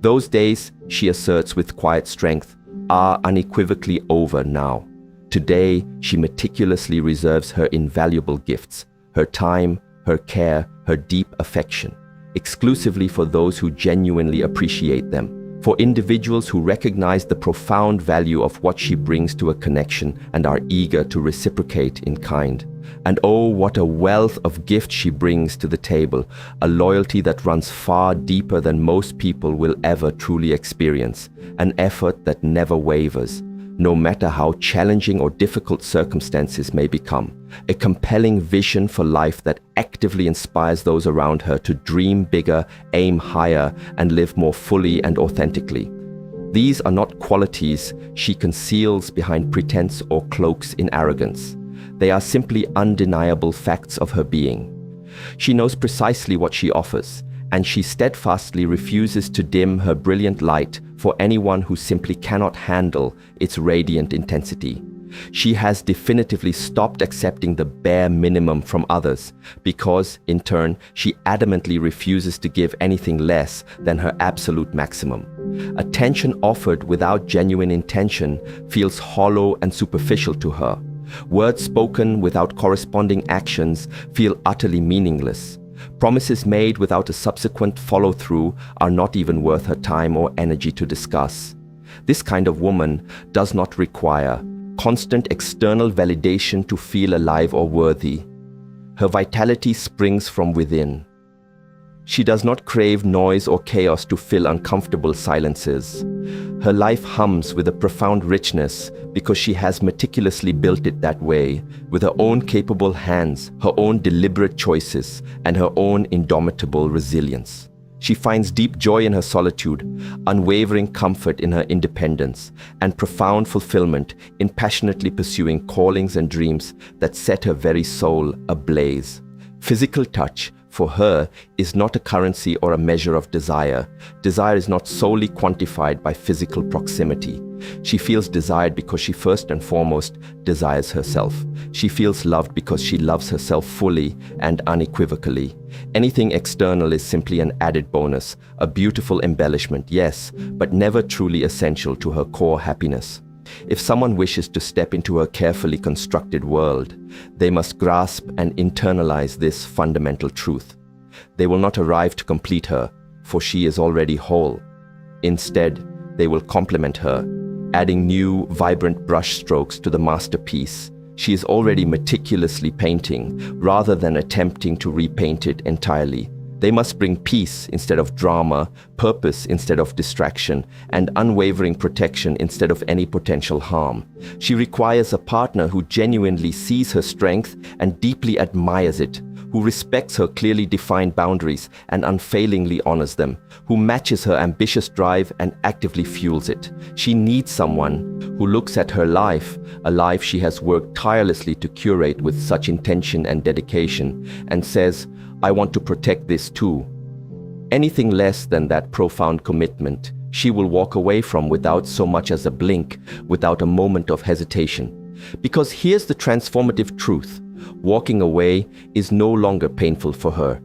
Those days, she asserts with quiet strength, are unequivocally over now. Today, she meticulously reserves her invaluable gifts, her time, her care, her deep affection, exclusively for those who genuinely appreciate them, for individuals who recognize the profound value of what she brings to a connection and are eager to reciprocate in kind. And oh, what a wealth of gifts she brings to the table, a loyalty that runs far deeper than most people will ever truly experience, an effort that never wavers, no matter how challenging or difficult circumstances may become, a compelling vision for life that actively inspires those around her to dream bigger, aim higher, and live more fully and authentically. These are not qualities she conceals behind pretense or cloaks in arrogance. They are simply undeniable facts of her being. She knows precisely what she offers, and she steadfastly refuses to dim her brilliant light for anyone who simply cannot handle its radiant intensity. She has definitively stopped accepting the bare minimum from others because, in turn, she adamantly refuses to give anything less than her absolute maximum. Attention offered without genuine intention feels hollow and superficial to her. Words spoken without corresponding actions feel utterly meaningless. Promises made without a subsequent follow-through are not even worth her time or energy to discuss. This kind of woman does not require constant external validation to feel alive or worthy. Her vitality springs from within. She does not crave noise or chaos to fill uncomfortable silences. Her life hums with a profound richness because she has meticulously built it that way, with her own capable hands, her own deliberate choices, and her own indomitable resilience. She finds deep joy in her solitude, unwavering comfort in her independence, and profound fulfillment in passionately pursuing callings and dreams that set her very soul ablaze. Physical touch, for her, is not a currency or a measure of desire. Desire is not solely quantified by physical proximity. She feels desired because she first and foremost desires herself. She feels loved because she loves herself fully and unequivocally. Anything external is simply an added bonus, a beautiful embellishment, yes, but never truly essential to her core happiness. If someone wishes to step into her carefully constructed world, they must grasp and internalize this fundamental truth. They will not arrive to complete her, for she is already whole. Instead, they will complement her, adding new, vibrant brushstrokes to the masterpiece she is already meticulously painting, rather than attempting to repaint it entirely. They must bring peace instead of drama, purpose instead of distraction, and unwavering protection instead of any potential harm. She requires a partner who genuinely sees her strength and deeply admires it, who respects her clearly defined boundaries and unfailingly honors them, who matches her ambitious drive and actively fuels it. She needs someone who looks at her life, a life she has worked tirelessly to curate with such intention and dedication, and says, I want to protect this too. Anything less than that profound commitment, she will walk away from without so much as a blink, without a moment of hesitation. Because here's the transformative truth. Walking away is no longer painful for her.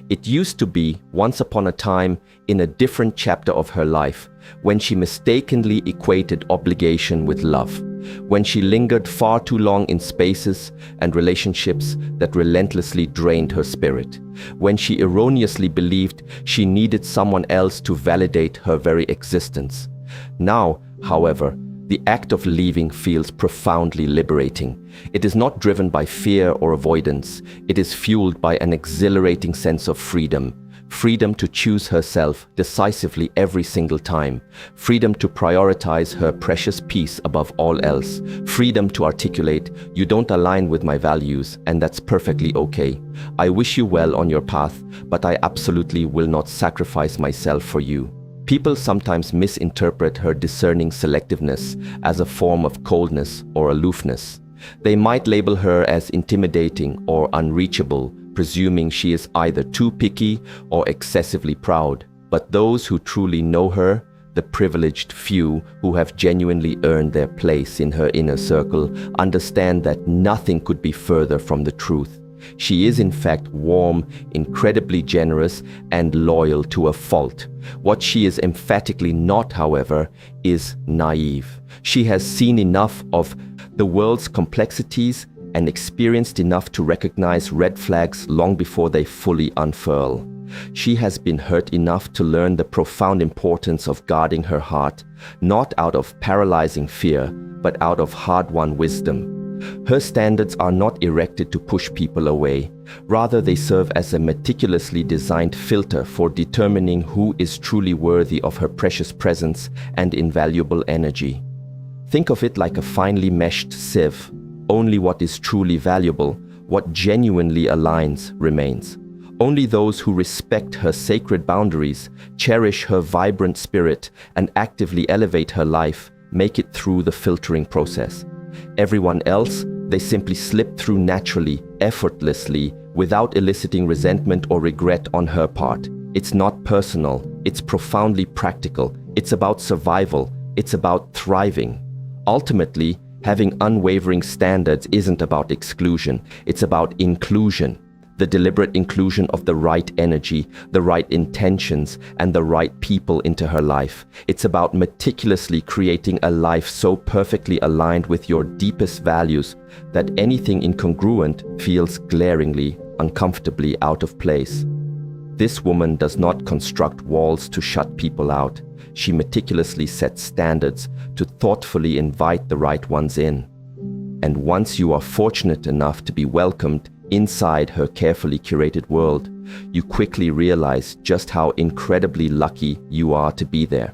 It used to be once upon a time in a different chapter of her life, when she mistakenly equated obligation with love, when she lingered far too long in spaces and relationships that relentlessly drained her spirit, when she erroneously believed she needed someone else to validate her very existence. Now, however, the act of leaving feels profoundly liberating. It is not driven by fear or avoidance. It is fueled by an exhilarating sense of freedom. Freedom to choose herself decisively every single time. Freedom to prioritize her precious peace above all else. Freedom to articulate, you don't align with my values, and that's perfectly okay. I wish you well on your path, but I absolutely will not sacrifice myself for you. People sometimes misinterpret her discerning selectiveness as a form of coldness or aloofness. They might label her as intimidating or unreachable, presuming she is either too picky or excessively proud. But those who truly know her, the privileged few who have genuinely earned their place in her inner circle, understand that nothing could be further from the truth. She is in fact warm, incredibly generous, and loyal to a fault. What she is emphatically not, however, is naive. She has seen enough of the world's complexities and experienced enough to recognize red flags long before they fully unfurl. She has been hurt enough to learn the profound importance of guarding her heart, not out of paralyzing fear, but out of hard-won wisdom. Her standards are not erected to push people away. Rather, they serve as a meticulously designed filter for determining who is truly worthy of her precious presence and invaluable energy. Think of it like a finely meshed sieve. Only what is truly valuable, what genuinely aligns, remains. Only those who respect her sacred boundaries, cherish her vibrant spirit, and actively elevate her life make it through the filtering process. Everyone else, they simply slip through naturally, effortlessly, without eliciting resentment or regret on her part. It's not personal, it's profoundly practical, it's about survival, it's about thriving. Ultimately, having unwavering standards isn't about exclusion, it's about inclusion. The deliberate inclusion of the right energy, the right intentions, and the right people into her life. It's about meticulously creating a life so perfectly aligned with your deepest values that anything incongruent feels glaringly, uncomfortably out of place. This woman does not construct walls to shut people out. She meticulously sets standards to thoughtfully invite the right ones in. And once you are fortunate enough to be welcomed inside her carefully curated world, you quickly realize just how incredibly lucky you are to be there.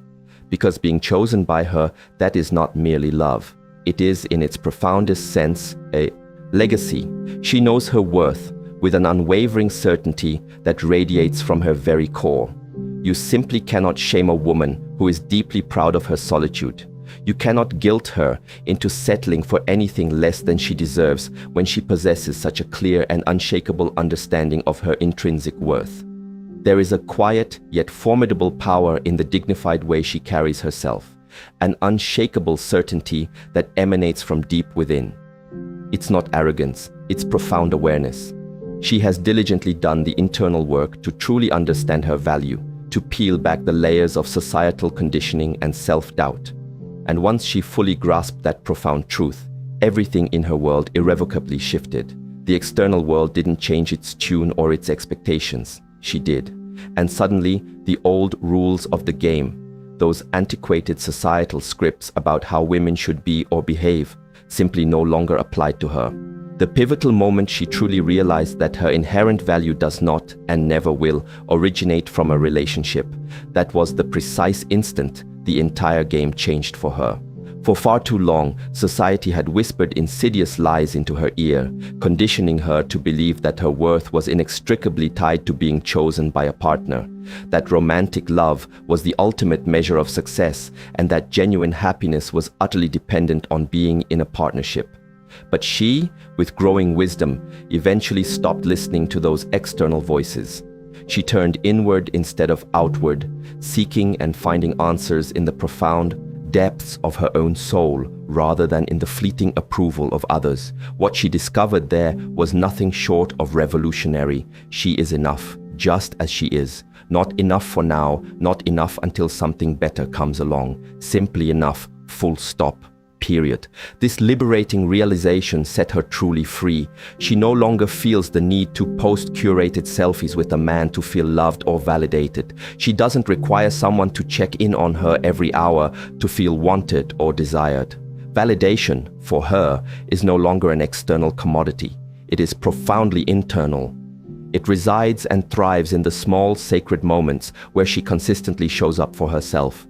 Because being chosen by her, that is not merely love. It is, in its profoundest sense, a legacy. She knows her worth with an unwavering certainty that radiates from her very core. You simply cannot shame a woman who is deeply proud of her solitude. You cannot guilt her into settling for anything less than she deserves when she possesses such a clear and unshakable understanding of her intrinsic worth. There is a quiet yet formidable power in the dignified way she carries herself, an unshakable certainty that emanates from deep within. It's not arrogance, it's profound awareness. She has diligently done the internal work to truly understand her value, to peel back the layers of societal conditioning and self-doubt. And once she fully grasped that profound truth, everything in her world irrevocably shifted. The external world didn't change its tune or its expectations. She did. And suddenly, the old rules of the game, those antiquated societal scripts about how women should be or behave, simply no longer applied to her. The pivotal moment she truly realized that her inherent value does not, and never will, originate from a relationship. That was the precise instant the entire game changed for her. For far too long, society had whispered insidious lies into her ear, conditioning her to believe that her worth was inextricably tied to being chosen by a partner, that romantic love was the ultimate measure of success, and that genuine happiness was utterly dependent on being in a partnership. But she, with growing wisdom, eventually stopped listening to those external voices. She turned inward instead of outward, seeking and finding answers in the profound depths of her own soul rather than in the fleeting approval of others. What she discovered there was nothing short of revolutionary. She is enough, just as she is. Not enough for now, not enough until something better comes along. Simply enough, full stop. Period. This liberating realization set her truly free. She no longer feels the need to post curated selfies with a man to feel loved or validated. She doesn't require someone to check in on her every hour to feel wanted or desired. Validation, for her, is no longer an external commodity. It is profoundly internal. It resides and thrives in the small, sacred moments where she consistently shows up for herself.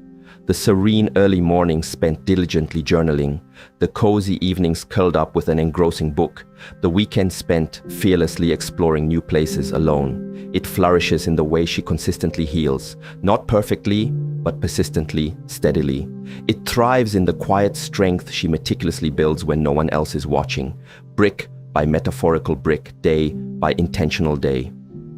The serene early mornings spent diligently journaling, the cozy evenings curled up with an engrossing book, the weekends spent fearlessly exploring new places alone. It flourishes in the way she consistently heals, not perfectly, but persistently, steadily. It thrives in the quiet strength she meticulously builds when no one else is watching, brick by metaphorical brick, day by intentional day.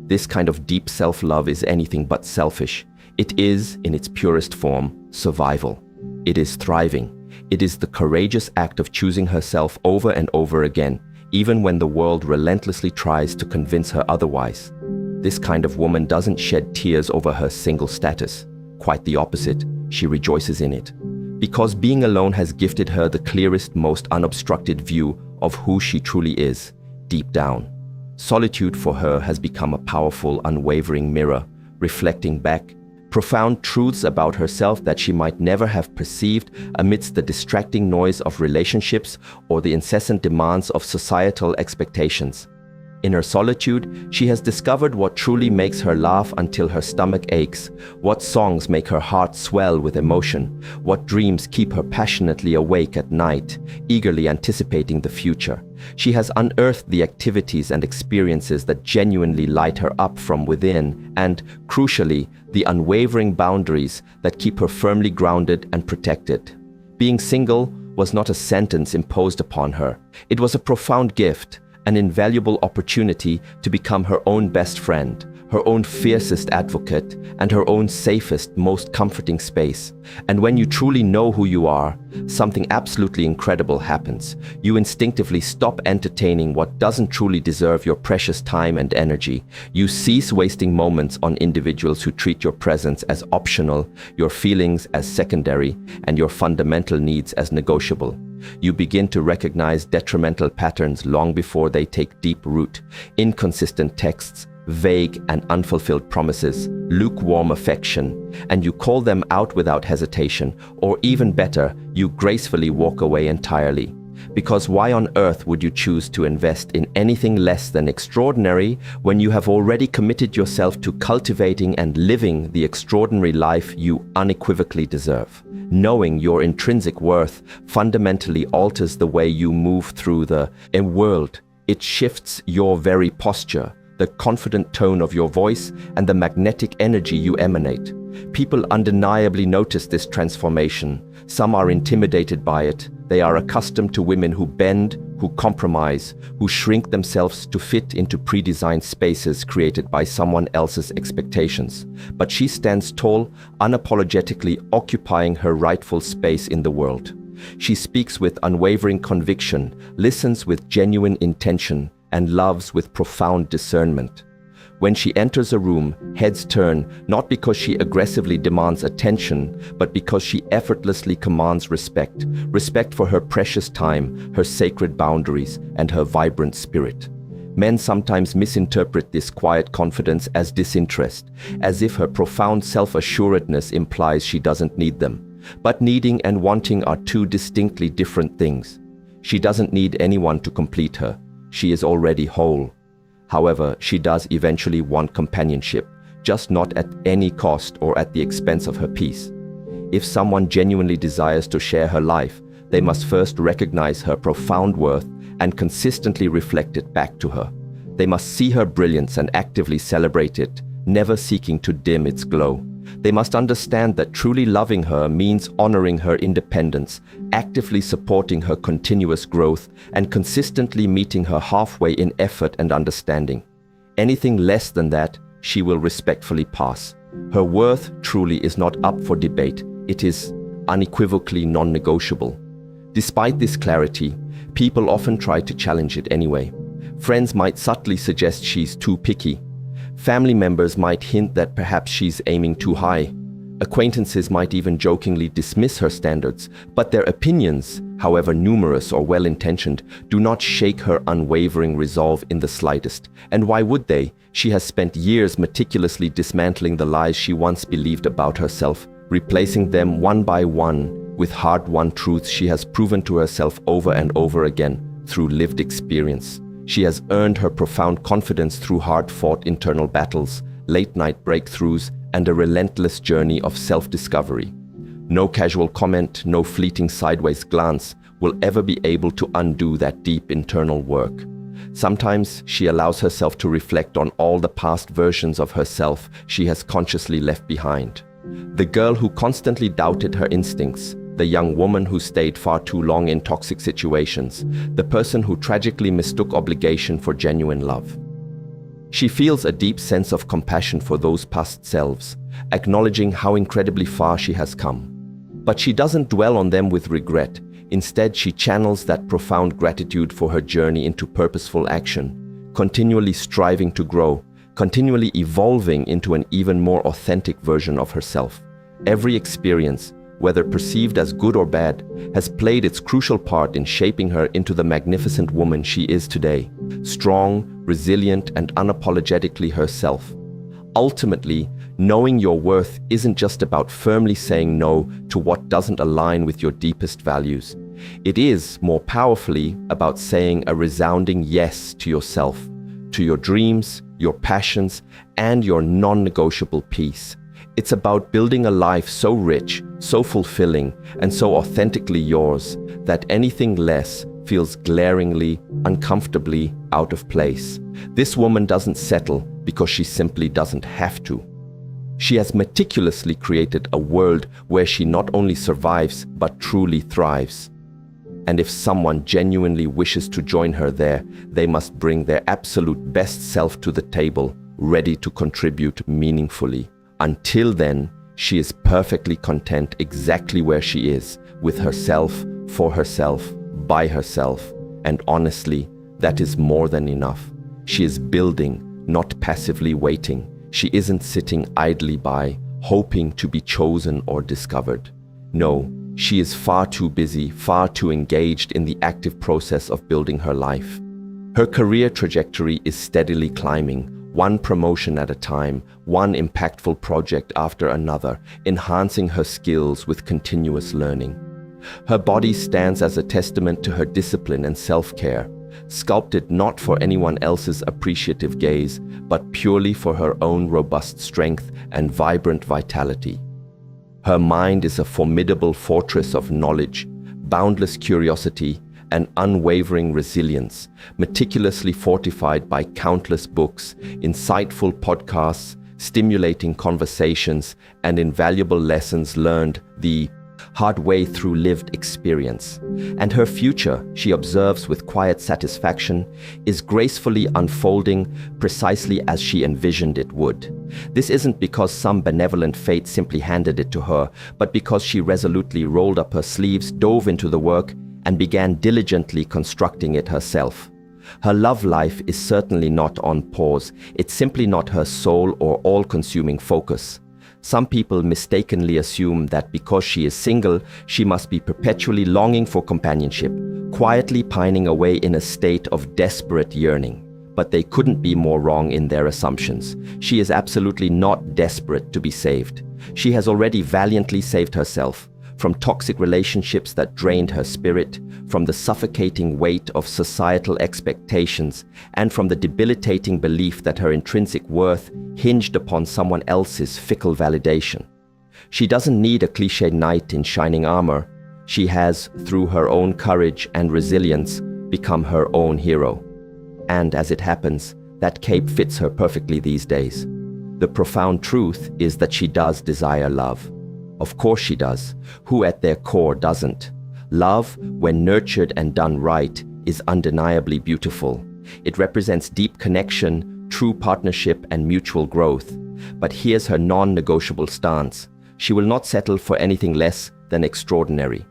This kind of deep self-love is anything but selfish. It is, in its purest form, survival. It is thriving. It is the courageous act of choosing herself over and over again, even when the world relentlessly tries to convince her otherwise. This kind of woman doesn't shed tears over her single status. Quite the opposite, she rejoices in it. Because being alone has gifted her the clearest, most unobstructed view of who she truly is, deep down. Solitude for her has become a powerful, unwavering mirror, reflecting back profound truths about herself that she might never have perceived amidst the distracting noise of relationships or the incessant demands of societal expectations. In her solitude, she has discovered what truly makes her laugh until her stomach aches, what songs make her heart swell with emotion, what dreams keep her passionately awake at night, eagerly anticipating the future. She has unearthed the activities and experiences that genuinely light her up from within and, crucially, the unwavering boundaries that keep her firmly grounded and protected. Being single was not a sentence imposed upon her. It was a profound gift, an invaluable opportunity to become her own best friend, her own fiercest advocate, and her own safest, most comforting space. And when you truly know who you are, something absolutely incredible happens. You instinctively stop entertaining what doesn't truly deserve your precious time and energy. You cease wasting moments on individuals who treat your presence as optional, your feelings as secondary, and your fundamental needs as negotiable. You begin to recognize detrimental patterns long before they take deep root. Inconsistent texts, vague and unfulfilled promises, lukewarm affection, and you call them out without hesitation, or even better, you gracefully walk away entirely. Because why on earth would you choose to invest in anything less than extraordinary when you have already committed yourself to cultivating and living the extraordinary life you unequivocally deserve? Knowing your intrinsic worth fundamentally alters the way you move through the world. It shifts your very posture, the confident tone of your voice, and the magnetic energy you emanate. People undeniably notice this transformation. Some are intimidated by it. They are accustomed to women who bend, who compromise, who shrink themselves to fit into pre-designed spaces created by someone else's expectations. But she stands tall, unapologetically occupying her rightful space in the world. She speaks with unwavering conviction, listens with genuine intention, and loves with profound discernment. When she enters a room, heads turn, not because she aggressively demands attention, but because she effortlessly commands respect. Respect for her precious time, her sacred boundaries, and her vibrant spirit. Men sometimes misinterpret this quiet confidence as disinterest, as if her profound self-assuredness implies she doesn't need them. But needing and wanting are two distinctly different things. She doesn't need anyone to complete her. She is already whole. However, she does eventually want companionship, just not at any cost or at the expense of her peace. If someone genuinely desires to share her life, they must first recognize her profound worth and consistently reflect it back to her. They must see her brilliance and actively celebrate it, never seeking to dim its glow. They must understand that truly loving her means honoring her independence, actively supporting her continuous growth, and consistently meeting her halfway in effort and understanding. Anything less than that, she will respectfully pass. Her worth truly is not up for debate. It is unequivocally non-negotiable. Despite this clarity, people often try to challenge it anyway. Friends might subtly suggest she's too picky. Family members might hint that perhaps she's aiming too high. Acquaintances might even jokingly dismiss her standards, but their opinions, however numerous or well-intentioned, do not shake her unwavering resolve in the slightest. And why would they? She has spent years meticulously dismantling the lies she once believed about herself, replacing them one by one with hard-won truths she has proven to herself over and over again through lived experience. She has earned her profound confidence through hard-fought internal battles, late-night breakthroughs, and a relentless journey of self-discovery. No casual comment, no fleeting sideways glance will ever be able to undo that deep internal work. Sometimes she allows herself to reflect on all the past versions of herself she has consciously left behind. The girl who constantly doubted her instincts, the young woman who stayed far too long in toxic situations, the person who tragically mistook obligation for genuine love. She feels a deep sense of compassion for those past selves, acknowledging how incredibly far she has come. But she doesn't dwell on them with regret. Instead, she channels that profound gratitude for her journey into purposeful action, continually striving to grow, continually evolving into an even more authentic version of herself. Every experience, whether perceived as good or bad, has played its crucial part in shaping her into the magnificent woman she is today, strong, resilient, and unapologetically herself. Ultimately, knowing your worth isn't just about firmly saying no to what doesn't align with your deepest values. It is, more powerfully, about saying a resounding yes to yourself, to your dreams, your passions, and your non-negotiable peace. It's about building a life so rich, so fulfilling, and so authentically yours that anything less feels glaringly, uncomfortably out of place. This woman doesn't settle because she simply doesn't have to. She has meticulously created a world where she not only survives but truly thrives. And if someone genuinely wishes to join her there, they must bring their absolute best self to the table, ready to contribute meaningfully. Until then, she is perfectly content exactly where she is, with herself, for herself, by herself. And honestly, that is more than enough. She is building, not passively waiting. She isn't sitting idly by, hoping to be chosen or discovered. No, she is far too busy, far too engaged in the active process of building her life. Her career trajectory is steadily climbing, one promotion at a time, one impactful project after another, enhancing her skills with continuous learning. Her body stands as a testament to her discipline and self-care, sculpted not for anyone else's appreciative gaze, but purely for her own robust strength and vibrant vitality. Her mind is a formidable fortress of knowledge, boundless curiosity, and unwavering resilience, meticulously fortified by countless books, insightful podcasts, stimulating conversations, and invaluable lessons learned the hard way through lived experience. And her future, she observes with quiet satisfaction, is gracefully unfolding precisely as she envisioned it would. This isn't because some benevolent fate simply handed it to her, but because she resolutely rolled up her sleeves, dove into the work, and began diligently constructing it herself. Her love life is certainly not on pause. It's simply not her sole or all-consuming focus. Some people mistakenly assume that because she is single, she must be perpetually longing for companionship, quietly pining away in a state of desperate yearning. But they couldn't be more wrong in their assumptions. She is absolutely not desperate to be saved. She has already valiantly saved herself from toxic relationships that drained her spirit, from the suffocating weight of societal expectations, and from the debilitating belief that her intrinsic worth hinged upon someone else's fickle validation. She doesn't need a cliché knight in shining armor. She has, through her own courage and resilience, become her own hero. And as it happens, that cape fits her perfectly these days. The profound truth is that she does desire love. Of course she does. Who at their core doesn't? Love, when nurtured and done right, is undeniably beautiful. It represents deep connection, true partnership, and mutual growth. But here's her non-negotiable stance. She will not settle for anything less than extraordinary.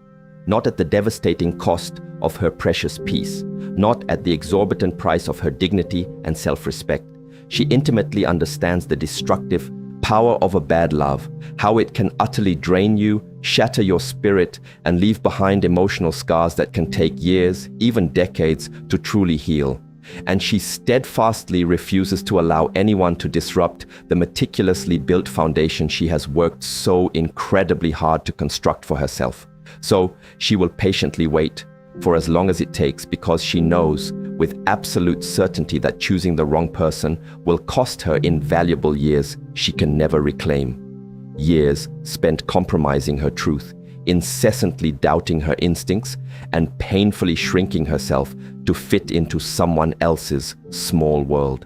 Not at the devastating cost of her precious peace. Not at the exorbitant price of her dignity and self-respect. She intimately understands the destructive power of a bad love, how it can utterly drain you, shatter your spirit, and leave behind emotional scars that can take years, even decades, to truly heal. And she steadfastly refuses to allow anyone to disrupt the meticulously built foundation she has worked so incredibly hard to construct for herself. So she will patiently wait for as long as it takes, because she knows with absolute certainty that choosing the wrong person will cost her invaluable years she can never reclaim. Years spent compromising her truth, incessantly doubting her instincts, and painfully shrinking herself to fit into someone else's small world.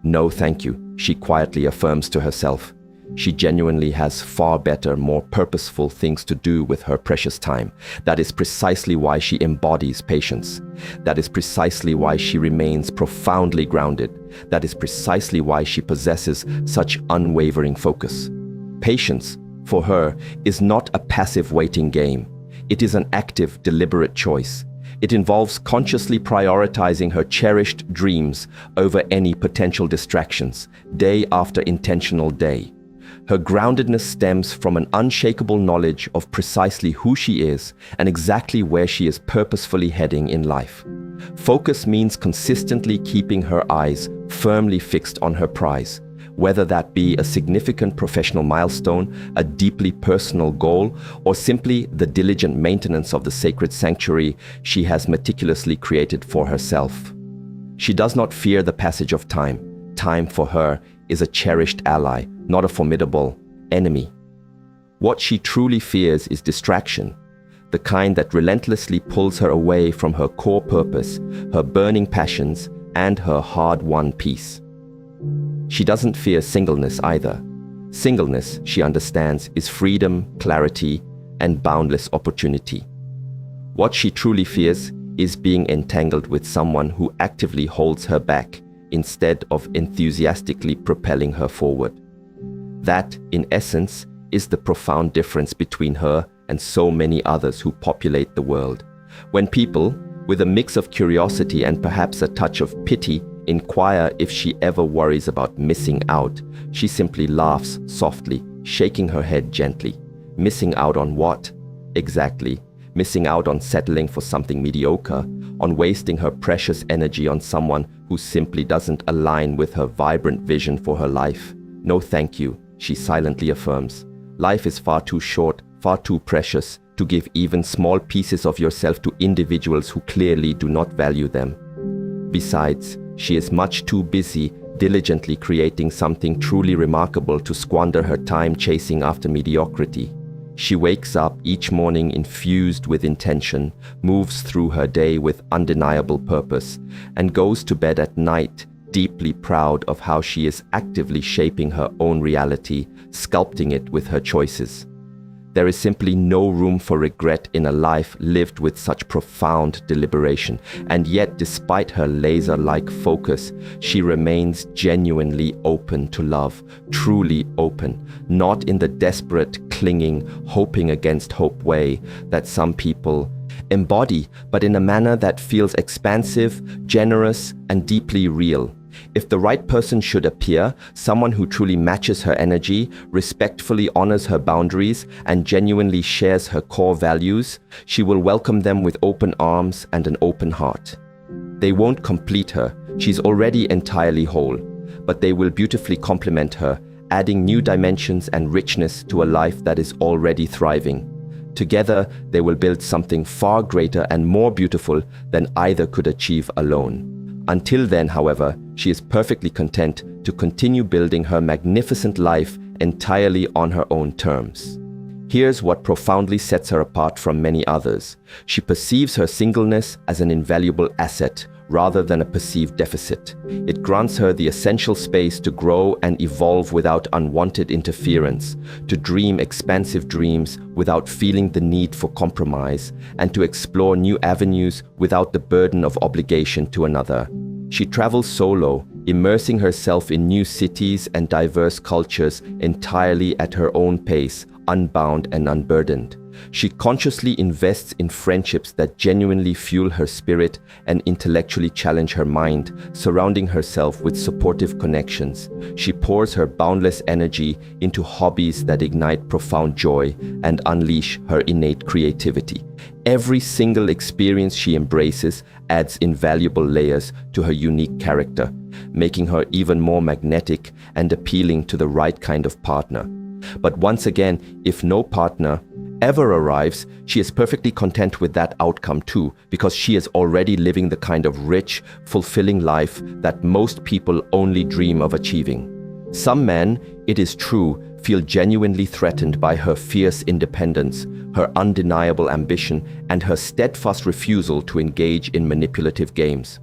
No, thank you, she quietly affirms to herself. She genuinely has far better, more purposeful things to do with her precious time. That is precisely why she embodies patience. That is precisely why she remains profoundly grounded. That is precisely why she possesses such unwavering focus. Patience, for her, is not a passive waiting game. It is an active, deliberate choice. It involves consciously prioritizing her cherished dreams over any potential distractions, day after intentional day. Her groundedness stems from an unshakable knowledge of precisely who she is and exactly where she is purposefully heading in life. Focus means consistently keeping her eyes firmly fixed on her prize, whether that be a significant professional milestone, a deeply personal goal, or simply the diligent maintenance of the sacred sanctuary she has meticulously created for herself. She does not fear the passage of time. Time for her is a cherished ally, not a formidable enemy. What she truly fears is distraction, the kind that relentlessly pulls her away from her core purpose, her burning passions, and her hard-won peace. She doesn't fear singleness either. Singleness, she understands, is freedom, clarity, and boundless opportunity. What she truly fears is being entangled with someone who actively holds her back instead of enthusiastically propelling her forward. That, in essence, is the profound difference between her and so many others who populate the world. When people, with a mix of curiosity and perhaps a touch of pity, inquire if she ever worries about missing out, she simply laughs softly, shaking her head gently. Missing out on what? Exactly. Missing out on settling for something mediocre, on wasting her precious energy on someone who simply doesn't align with her vibrant vision for her life. No, thank you, she silently affirms. Life is far too short, far too precious to give even small pieces of yourself to individuals who clearly do not value them. Besides, she is much too busy diligently creating something truly remarkable to squander her time chasing after mediocrity. She wakes up each morning infused with intention, moves through her day with undeniable purpose, and goes to bed at night deeply proud of how she is actively shaping her own reality, sculpting it with her choices. There is simply no room for regret in a life lived with such profound deliberation, and yet despite her laser-like focus, she remains genuinely open to love, truly open, not in the desperate, clinging, hoping against hope way that some people embody, but in a manner that feels expansive, generous, and deeply real. If the right person should appear, someone who truly matches her energy, respectfully honors her boundaries, and genuinely shares her core values, she will welcome them with open arms and an open heart. They won't complete her, she's already entirely whole, but they will beautifully complement her, adding new dimensions and richness to a life that is already thriving. Together, they will build something far greater and more beautiful than either could achieve alone. Until then, however, she is perfectly content to continue building her magnificent life entirely on her own terms. Here's what profoundly sets her apart from many others. She perceives her singleness as an invaluable asset rather than a perceived deficit. It grants her the essential space to grow and evolve without unwanted interference, to dream expansive dreams without feeling the need for compromise, and to explore new avenues without the burden of obligation to another. She travels solo, immersing herself in new cities and diverse cultures entirely at her own pace, unbound and unburdened. She consciously invests in friendships that genuinely fuel her spirit and intellectually challenge her mind, surrounding herself with supportive connections. She pours her boundless energy into hobbies that ignite profound joy and unleash her innate creativity. Every single experience she embraces adds invaluable layers to her unique character, making her even more magnetic and appealing to the right kind of partner. But once again, if no partner ever arrives, she is perfectly content with that outcome too, because she is already living the kind of rich, fulfilling life that most people only dream of achieving. Some men, it is true, feel genuinely threatened by her fierce independence, her undeniable ambition, and her steadfast refusal to engage in manipulative games.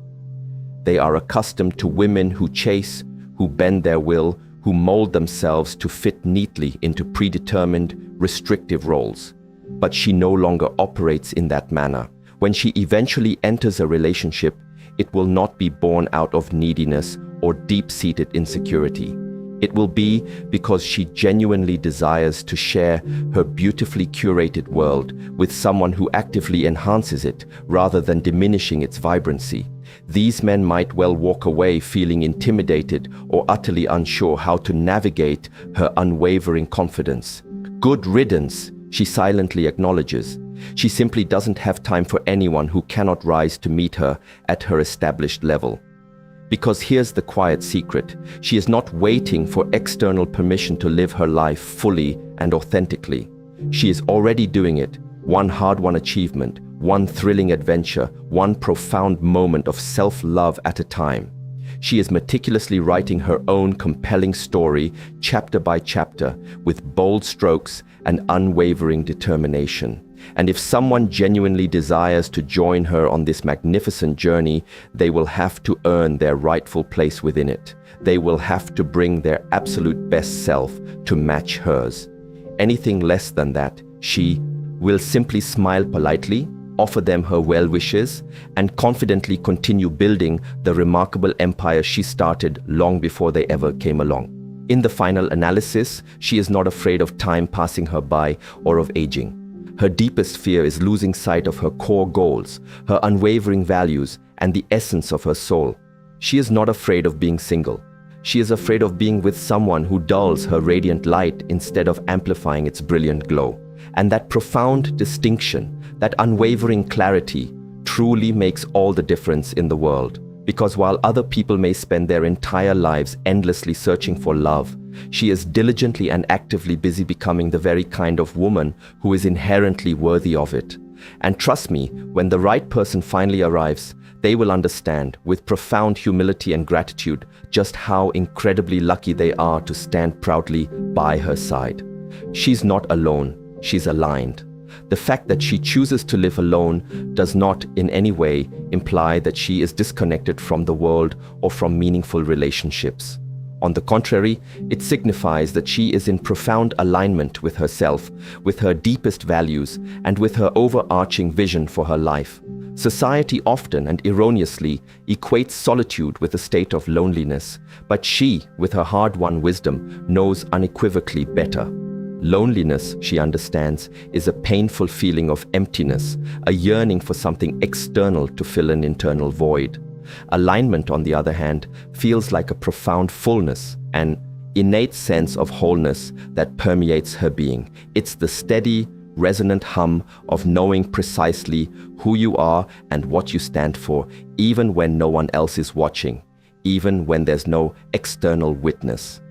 They are accustomed to women who chase, who bend their will, who mold themselves to fit neatly into predetermined, restrictive roles. But she no longer operates in that manner. When she eventually enters a relationship, it will not be born out of neediness or deep-seated insecurity. It will be because she genuinely desires to share her beautifully curated world with someone who actively enhances it rather than diminishing its vibrancy. These men might well walk away feeling intimidated or utterly unsure how to navigate her unwavering confidence. Good riddance, she silently acknowledges. She simply doesn't have time for anyone who cannot rise to meet her at her established level. Because here's the quiet secret: she is not waiting for external permission to live her life fully and authentically. She is already doing it, one hard-won achievement, one thrilling adventure, one profound moment of self-love at a time. She is meticulously writing her own compelling story, chapter by chapter, with bold strokes and unwavering determination. And if someone genuinely desires to join her on this magnificent journey, they will have to earn their rightful place within it. They will have to bring their absolute best self to match hers. Anything less than that, she will simply smile politely, offer them her well wishes, and confidently continue building the remarkable empire she started long before they ever came along. In the final analysis, she is not afraid of time passing her by or of aging. Her deepest fear is losing sight of her core goals, her unwavering values, and the essence of her soul. She is not afraid of being single. She is afraid of being with someone who dulls her radiant light instead of amplifying its brilliant glow. And that profound distinction, that unwavering clarity, truly makes all the difference in the world. Because while other people may spend their entire lives endlessly searching for love, she is diligently and actively busy becoming the very kind of woman who is inherently worthy of it. And trust me, when the right person finally arrives, they will understand with profound humility and gratitude just how incredibly lucky they are to stand proudly by her side. She's not alone, she's aligned. The fact that she chooses to live alone does not in any way imply that she is disconnected from the world or from meaningful relationships. On the contrary, it signifies that she is in profound alignment with herself, with her deepest values, and with her overarching vision for her life. Society often and erroneously equates solitude with a state of loneliness, but she, with her hard-won wisdom, knows unequivocally better. Loneliness, she understands, is a painful feeling of emptiness, a yearning for something external to fill an internal void. Alignment, on the other hand, feels like a profound fullness, an innate sense of wholeness that permeates her being. It's the steady, resonant hum of knowing precisely who you are and what you stand for, even when no one else is watching, even when there's no external witness.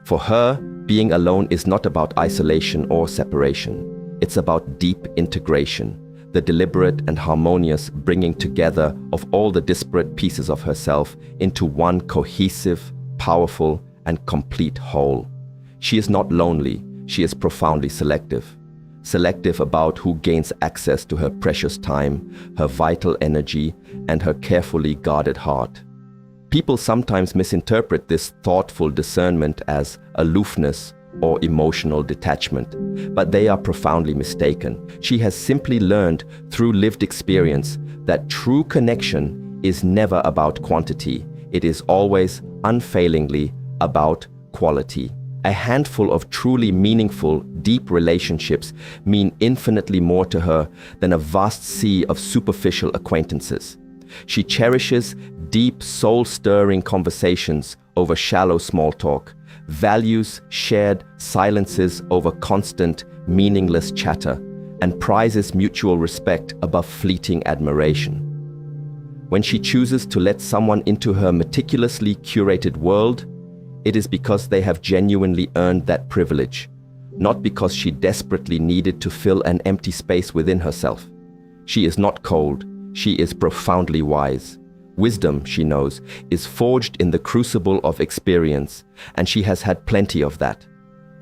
For her, being alone is not about isolation or separation. It's about deep integration, the deliberate and harmonious bringing together of all the disparate pieces of herself into one cohesive, powerful, and complete whole. She is not lonely, she is profoundly selective. Selective about who gains access to her precious time, her vital energy, and her carefully guarded heart. People sometimes misinterpret this thoughtful discernment as aloofness or emotional detachment, but they are profoundly mistaken. She has simply learned through lived experience that true connection is never about quantity. It is always unfailingly about quality. A handful of truly meaningful, deep relationships mean infinitely more to her than a vast sea of superficial acquaintances. She cherishes deep, soul-stirring conversations over shallow small talk, values shared silences over constant, meaningless chatter, and prizes mutual respect above fleeting admiration. When she chooses to let someone into her meticulously curated world, it is because they have genuinely earned that privilege, not because she desperately needed to fill an empty space within herself. She is not cold, she is profoundly wise. Wisdom, she knows, is forged in the crucible of experience, and she has had plenty of that.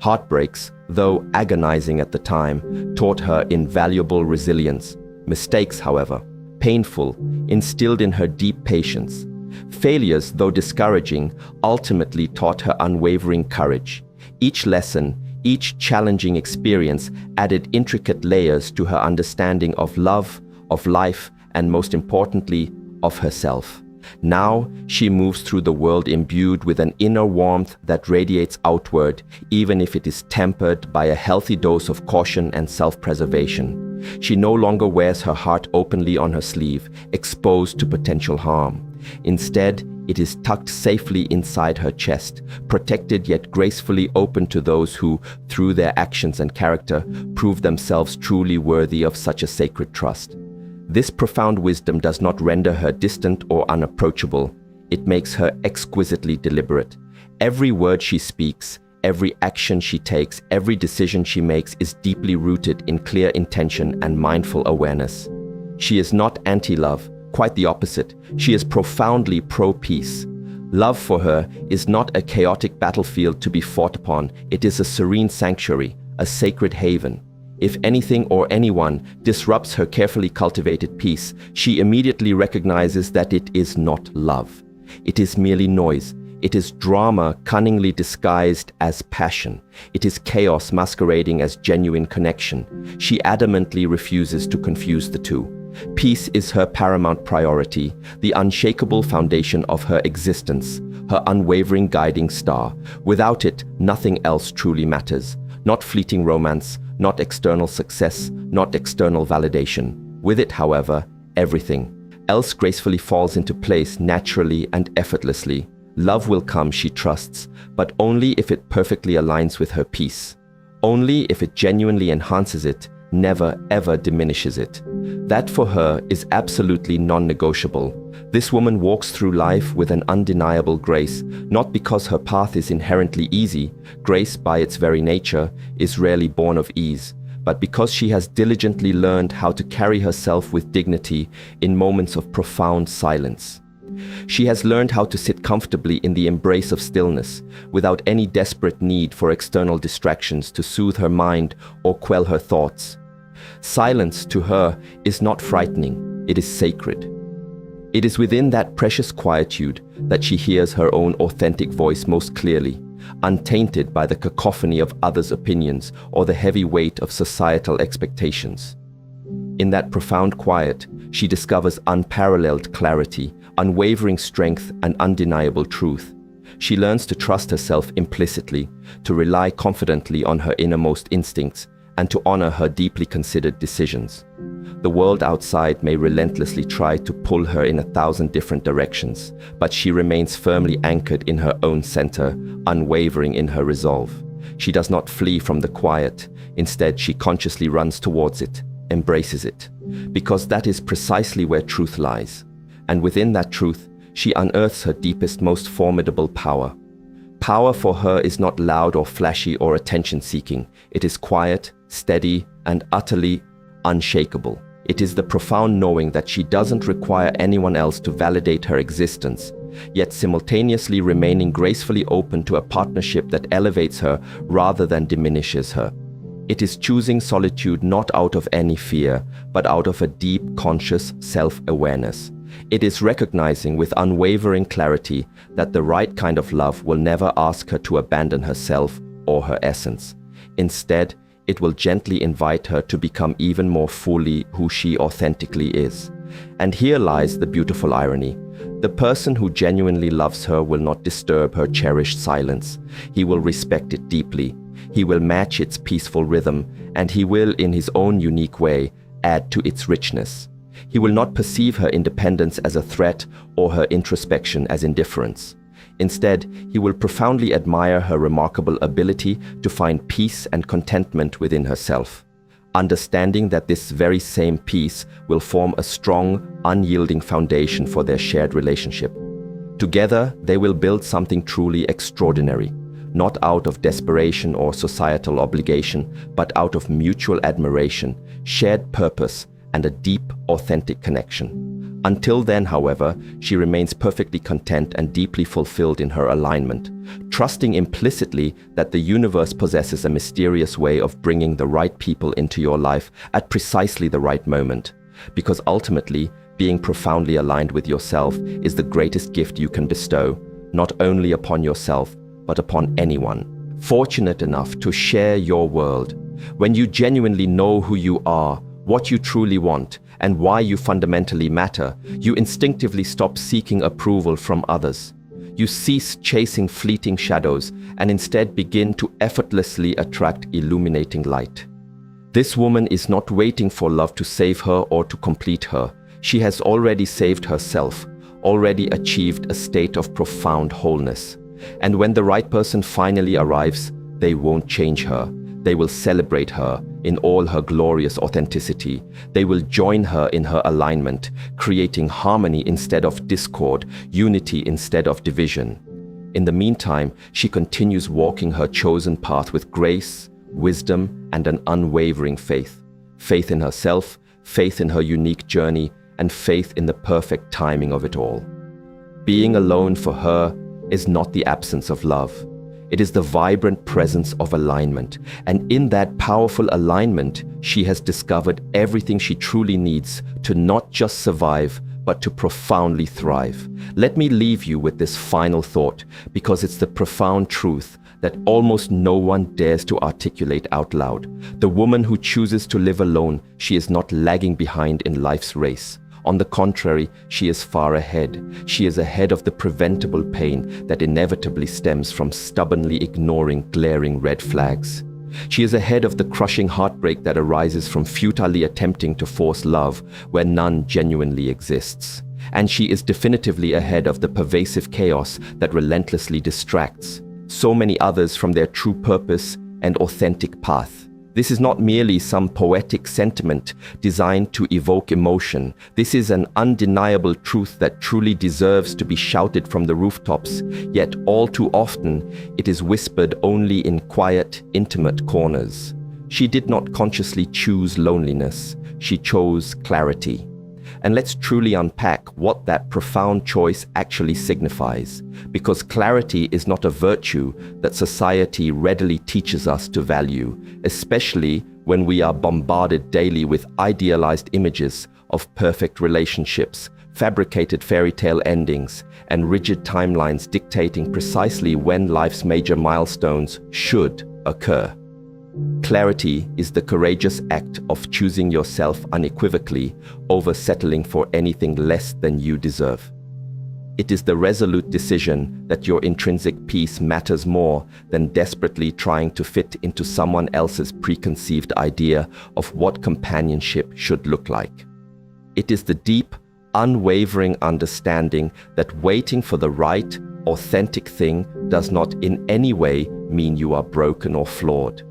Heartbreaks, though agonizing at the time, taught her invaluable resilience. Mistakes, however, painful, instilled in her deep patience. Failures, though discouraging, ultimately taught her unwavering courage. Each lesson, each challenging experience added intricate layers to her understanding of love, of life, and most importantly, of herself. Now, she moves through the world imbued with an inner warmth that radiates outward, even if it is tempered by a healthy dose of caution and self-preservation. She no longer wears her heart openly on her sleeve, exposed to potential harm. Instead, it is tucked safely inside her chest, protected yet gracefully open to those who, through their actions and character, prove themselves truly worthy of such a sacred trust. This profound wisdom does not render her distant or unapproachable. It makes her exquisitely deliberate. Every word she speaks, every action she takes, every decision she makes is deeply rooted in clear intention and mindful awareness. She is not anti-love, quite the opposite. She is profoundly pro-peace. Love for her is not a chaotic battlefield to be fought upon. It is a serene sanctuary, a sacred haven. If anything or anyone disrupts her carefully cultivated peace, she immediately recognizes that it is not love. It is merely noise. It is drama cunningly disguised as passion. It is chaos masquerading as genuine connection. She adamantly refuses to confuse the two. Peace is her paramount priority, the unshakable foundation of her existence, her unwavering guiding star. Without it, nothing else truly matters. Not fleeting romance, not external success, not external validation. With it, however, everything else gracefully falls into place naturally and effortlessly. Love will come, she trusts, but only if it perfectly aligns with her peace. Only if it genuinely enhances it, never ever diminishes it. That for her is absolutely non-negotiable. This woman walks through life with an undeniable grace, not because her path is inherently easy. Grace, by its very nature, is rarely born of ease, but because she has diligently learned how to carry herself with dignity in moments of profound silence. She has learned how to sit comfortably in the embrace of stillness, without any desperate need for external distractions to soothe her mind or quell her thoughts. Silence, to her, is not frightening, it is sacred. It is within that precious quietude that she hears her own authentic voice most clearly, untainted by the cacophony of others' opinions or the heavy weight of societal expectations. In that profound quiet, she discovers unparalleled clarity, unwavering strength, and undeniable truth. She learns to trust herself implicitly, to rely confidently on her innermost instincts, and to honor her deeply considered decisions. The world outside may relentlessly try to pull her in 1,000 different directions, but she remains firmly anchored in her own center, unwavering in her resolve. She does not flee from the quiet. Instead, she consciously runs towards it, embraces it, because that is precisely where truth lies. And within that truth, she unearths her deepest, most formidable power. Power for her is not loud or flashy or attention-seeking. It is quiet, steady, and utterly unshakable. It is the profound knowing that she doesn't require anyone else to validate her existence, yet simultaneously remaining gracefully open to a partnership that elevates her rather than diminishes her. It is choosing solitude not out of any fear, but out of a deep, conscious self-awareness. It is recognizing with unwavering clarity that the right kind of love will never ask her to abandon herself or her essence. Instead, it will gently invite her to become even more fully who she authentically is. And here lies the beautiful irony. The person who genuinely loves her will not disturb her cherished silence. He will respect it deeply. He will match its peaceful rhythm, and he will, in his own unique way, add to its richness. He will not perceive her independence as a threat or her introspection as indifference. Instead, he will profoundly admire her remarkable ability to find peace and contentment within herself, understanding that this very same peace will form a strong, unyielding foundation for their shared relationship. Together, they will build something truly extraordinary, not out of desperation or societal obligation, but out of mutual admiration, shared purpose, and a deep, authentic connection. Until then, however, she remains perfectly content and deeply fulfilled in her alignment, trusting implicitly that the universe possesses a mysterious way of bringing the right people into your life at precisely the right moment. Because ultimately, being profoundly aligned with yourself is the greatest gift you can bestow, not only upon yourself, but upon anyone fortunate enough to share your world. When you genuinely know who you are, what you truly want, and why you fundamentally matter, you instinctively stop seeking approval from others. You cease chasing fleeting shadows and instead begin to effortlessly attract illuminating light. This woman is not waiting for love to save her or to complete her. She has already saved herself, already achieved a state of profound wholeness. And when the right person finally arrives, they won't change her. They will celebrate her in all her glorious authenticity. They will join her in her alignment, creating harmony instead of discord, unity instead of division. In the meantime, she continues walking her chosen path with grace, wisdom, and an unwavering faith. Faith in herself, faith in her unique journey, and faith in the perfect timing of it all. Being alone for her is not the absence of love. It is the vibrant presence of alignment, and in that powerful alignment, she has discovered everything she truly needs to not just survive, but to profoundly thrive. Let me leave you with this final thought, because it's the profound truth that almost no one dares to articulate out loud. The woman who chooses to live alone, she is not lagging behind in life's race. On the contrary, she is far ahead. She is ahead of the preventable pain that inevitably stems from stubbornly ignoring glaring red flags. She is ahead of the crushing heartbreak that arises from futilely attempting to force love where none genuinely exists. And she is definitively ahead of the pervasive chaos that relentlessly distracts so many others from their true purpose and authentic path. This is not merely some poetic sentiment designed to evoke emotion. This is an undeniable truth that truly deserves to be shouted from the rooftops, yet all too often it is whispered only in quiet, intimate corners. She did not consciously choose loneliness. She chose clarity. And let's truly unpack what that profound choice actually signifies, because clarity is not a virtue that society readily teaches us to value, especially when we are bombarded daily with idealized images of perfect relationships, fabricated fairy tale endings, and rigid timelines dictating precisely when life's major milestones should occur. Clarity is the courageous act of choosing yourself unequivocally over settling for anything less than you deserve. It is the resolute decision that your intrinsic peace matters more than desperately trying to fit into someone else's preconceived idea of what companionship should look like. It is the deep, unwavering understanding that waiting for the right, authentic thing does not in any way mean you are broken or flawed.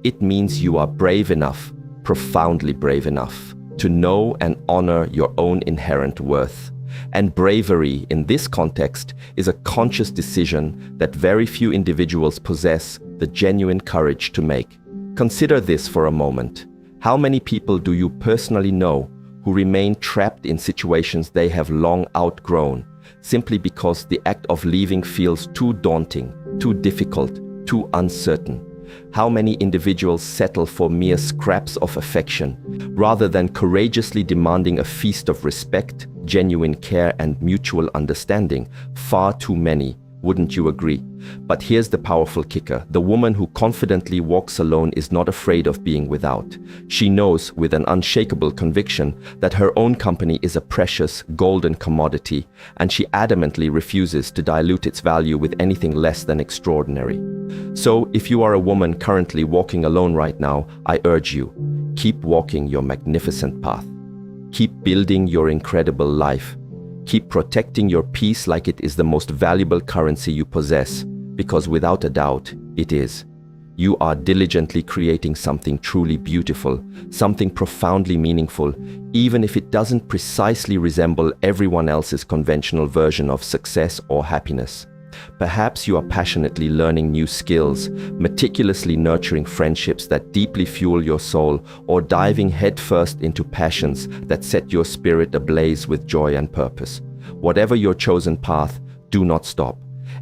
It means you are brave enough, profoundly brave enough, to know and honor your own inherent worth. And bravery in this context is a conscious decision that very few individuals possess the genuine courage to make. Consider this for a moment. How many people do you personally know who remain trapped in situations they have long outgrown, simply because the act of leaving feels too daunting, too difficult, too uncertain? How many individuals settle for mere scraps of affection, rather than courageously demanding a feast of respect, genuine care, and mutual understanding? Far too many, wouldn't you agree? But here's the powerful kicker. The woman who confidently walks alone is not afraid of being without. She knows with an unshakable conviction that her own company is a precious, golden commodity, and she adamantly refuses to dilute its value with anything less than extraordinary. So, if you are a woman currently walking alone right now, I urge you, keep walking your magnificent path. Keep building your incredible life. Keep protecting your peace like it is the most valuable currency you possess, because without a doubt, it is. You are diligently creating something truly beautiful, something profoundly meaningful, even if it doesn't precisely resemble everyone else's conventional version of success or happiness. Perhaps you are passionately learning new skills, meticulously nurturing friendships that deeply fuel your soul, or diving headfirst into passions that set your spirit ablaze with joy and purpose. Whatever your chosen path, do not stop.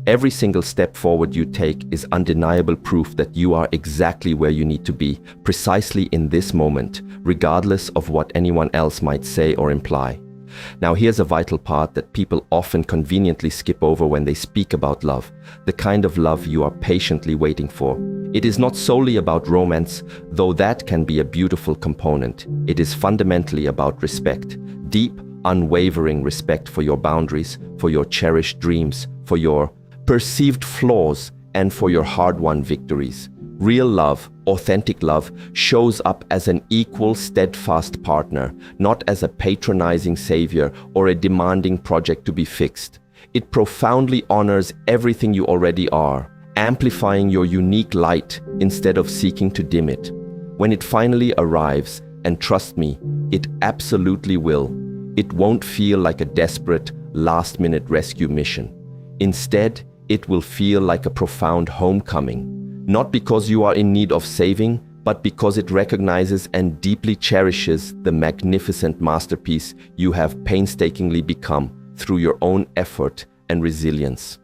Every single step forward you take is undeniable proof that you are exactly where you need to be, precisely in this moment, regardless of what anyone else might say or imply. Now here's a vital part that people often conveniently skip over when they speak about love, the kind of love you are patiently waiting for. It is not solely about romance, though that can be a beautiful component. It is fundamentally about respect, deep, unwavering respect for your boundaries, for your cherished dreams, for your perceived flaws, and for your hard-won victories. Real love, authentic love, shows up as an equal, steadfast partner, not as a patronizing savior or a demanding project to be fixed. It profoundly honors everything you already are, amplifying your unique light instead of seeking to dim it. When it finally arrives, and trust me, it absolutely will, it won't feel like a desperate, last-minute rescue mission. Instead, it will feel like a profound homecoming. Not because you are in need of saving, but because it recognizes and deeply cherishes the magnificent masterpiece you have painstakingly become through your own effort and resilience.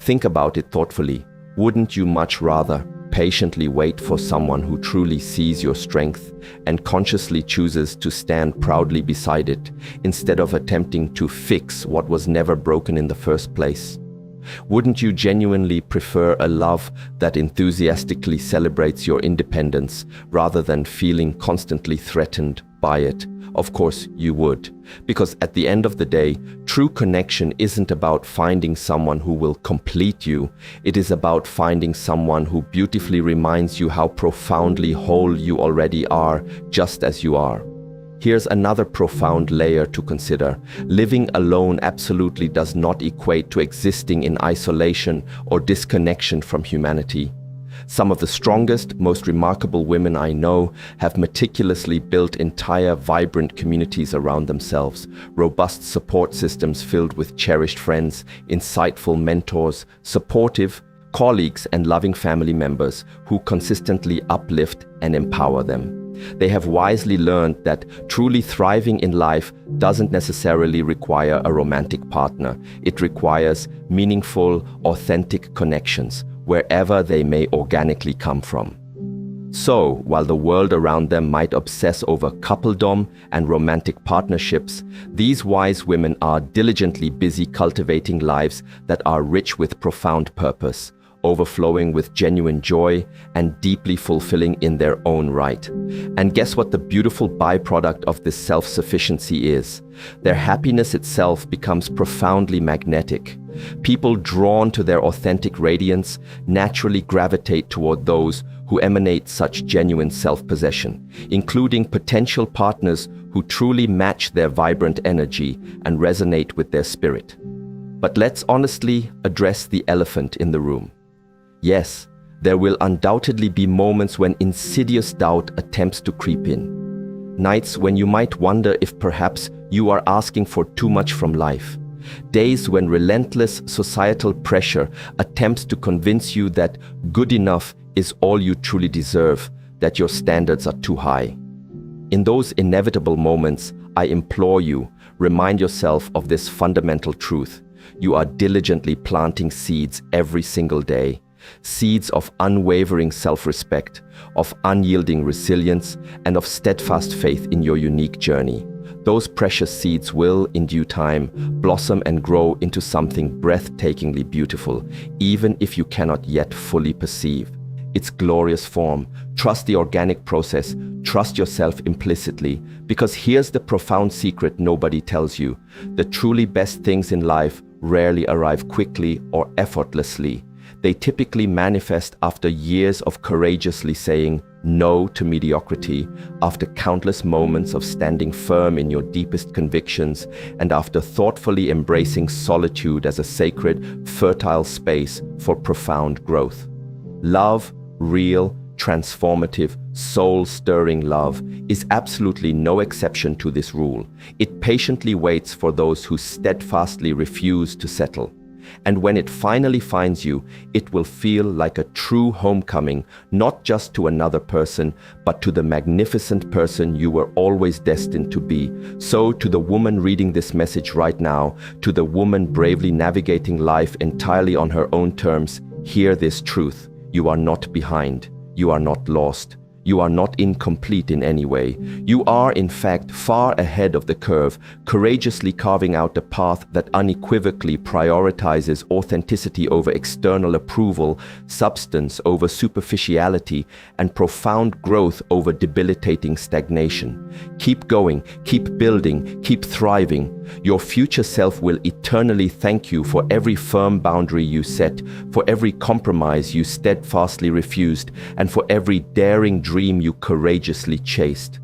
Think about it thoughtfully. Wouldn't you much rather patiently wait for someone who truly sees your strength and consciously chooses to stand proudly beside it, instead of attempting to fix what was never broken in the first place? Wouldn't you genuinely prefer a love that enthusiastically celebrates your independence rather than feeling constantly threatened by it? Of course you would, because at the end of the day, true connection isn't about finding someone who will complete you. It is about finding someone who beautifully reminds you how profoundly whole you already are, just as you are. Here's another profound layer to consider. Living alone absolutely does not equate to existing in isolation or disconnection from humanity. Some of the strongest, most remarkable women I know have meticulously built entire vibrant communities around themselves, robust support systems filled with cherished friends, insightful mentors, supportive colleagues, and loving family members who consistently uplift and empower them. They have wisely learned that truly thriving in life doesn't necessarily require a romantic partner. It requires meaningful, authentic connections, wherever they may organically come from. So, while the world around them might obsess over coupledom and romantic partnerships, these wise women are diligently busy cultivating lives that are rich with profound purpose, overflowing with genuine joy, and deeply fulfilling in their own right. And guess what the beautiful byproduct of this self-sufficiency is? Their happiness itself becomes profoundly magnetic. People drawn to their authentic radiance naturally gravitate toward those who emanate such genuine self-possession, including potential partners who truly match their vibrant energy and resonate with their spirit. But let's honestly address the elephant in the room. Yes, there will undoubtedly be moments when insidious doubt attempts to creep in. Nights when you might wonder if perhaps you are asking for too much from life. Days when relentless societal pressure attempts to convince you that good enough is all you truly deserve, that your standards are too high. In those inevitable moments, I implore you, remind yourself of this fundamental truth. You are diligently planting seeds every single day. Seeds of unwavering self-respect, of unyielding resilience, and of steadfast faith in your unique journey. Those precious seeds will, in due time, blossom and grow into something breathtakingly beautiful, even if you cannot yet fully perceive its glorious form. Trust the organic process, trust yourself implicitly, because here's the profound secret nobody tells you. The truly best things in life rarely arrive quickly or effortlessly. They typically manifest after years of courageously saying no to mediocrity, after countless moments of standing firm in your deepest convictions, and after thoughtfully embracing solitude as a sacred, fertile space for profound growth. Love, real, transformative, soul-stirring love, is absolutely no exception to this rule. It patiently waits for those who steadfastly refuse to settle. And when it finally finds you, it will feel like a true homecoming, not just to another person, but to the magnificent person you were always destined to be. So, to the woman reading this message right now, to the woman bravely navigating life entirely on her own terms, hear this truth. You are not behind. You are not lost. You are not incomplete in any way. You are, in fact, far ahead of the curve, courageously carving out a path that unequivocally prioritizes authenticity over external approval, substance over superficiality, and profound growth over debilitating stagnation. Keep going, keep building, keep thriving. Your future self will eternally thank you for every firm boundary you set, for every compromise you steadfastly refused, and for every daring dream you courageously chased.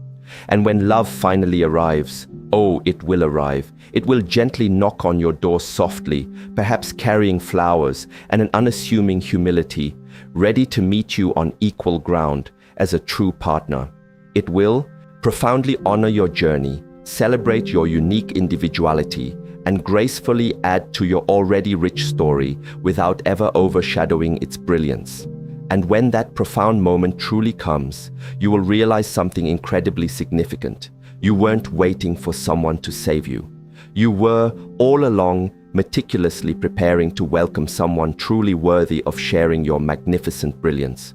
And when love finally arrives, oh, it will arrive. It will gently knock on your door softly, perhaps carrying flowers and an unassuming humility, ready to meet you on equal ground as a true partner. It will profoundly honor your journey, celebrate your unique individuality, and gracefully add to your already rich story without ever overshadowing its brilliance. And when that profound moment truly comes, you will realize something incredibly significant. You weren't waiting for someone to save you. You were, all along, meticulously preparing to welcome someone truly worthy of sharing your magnificent brilliance.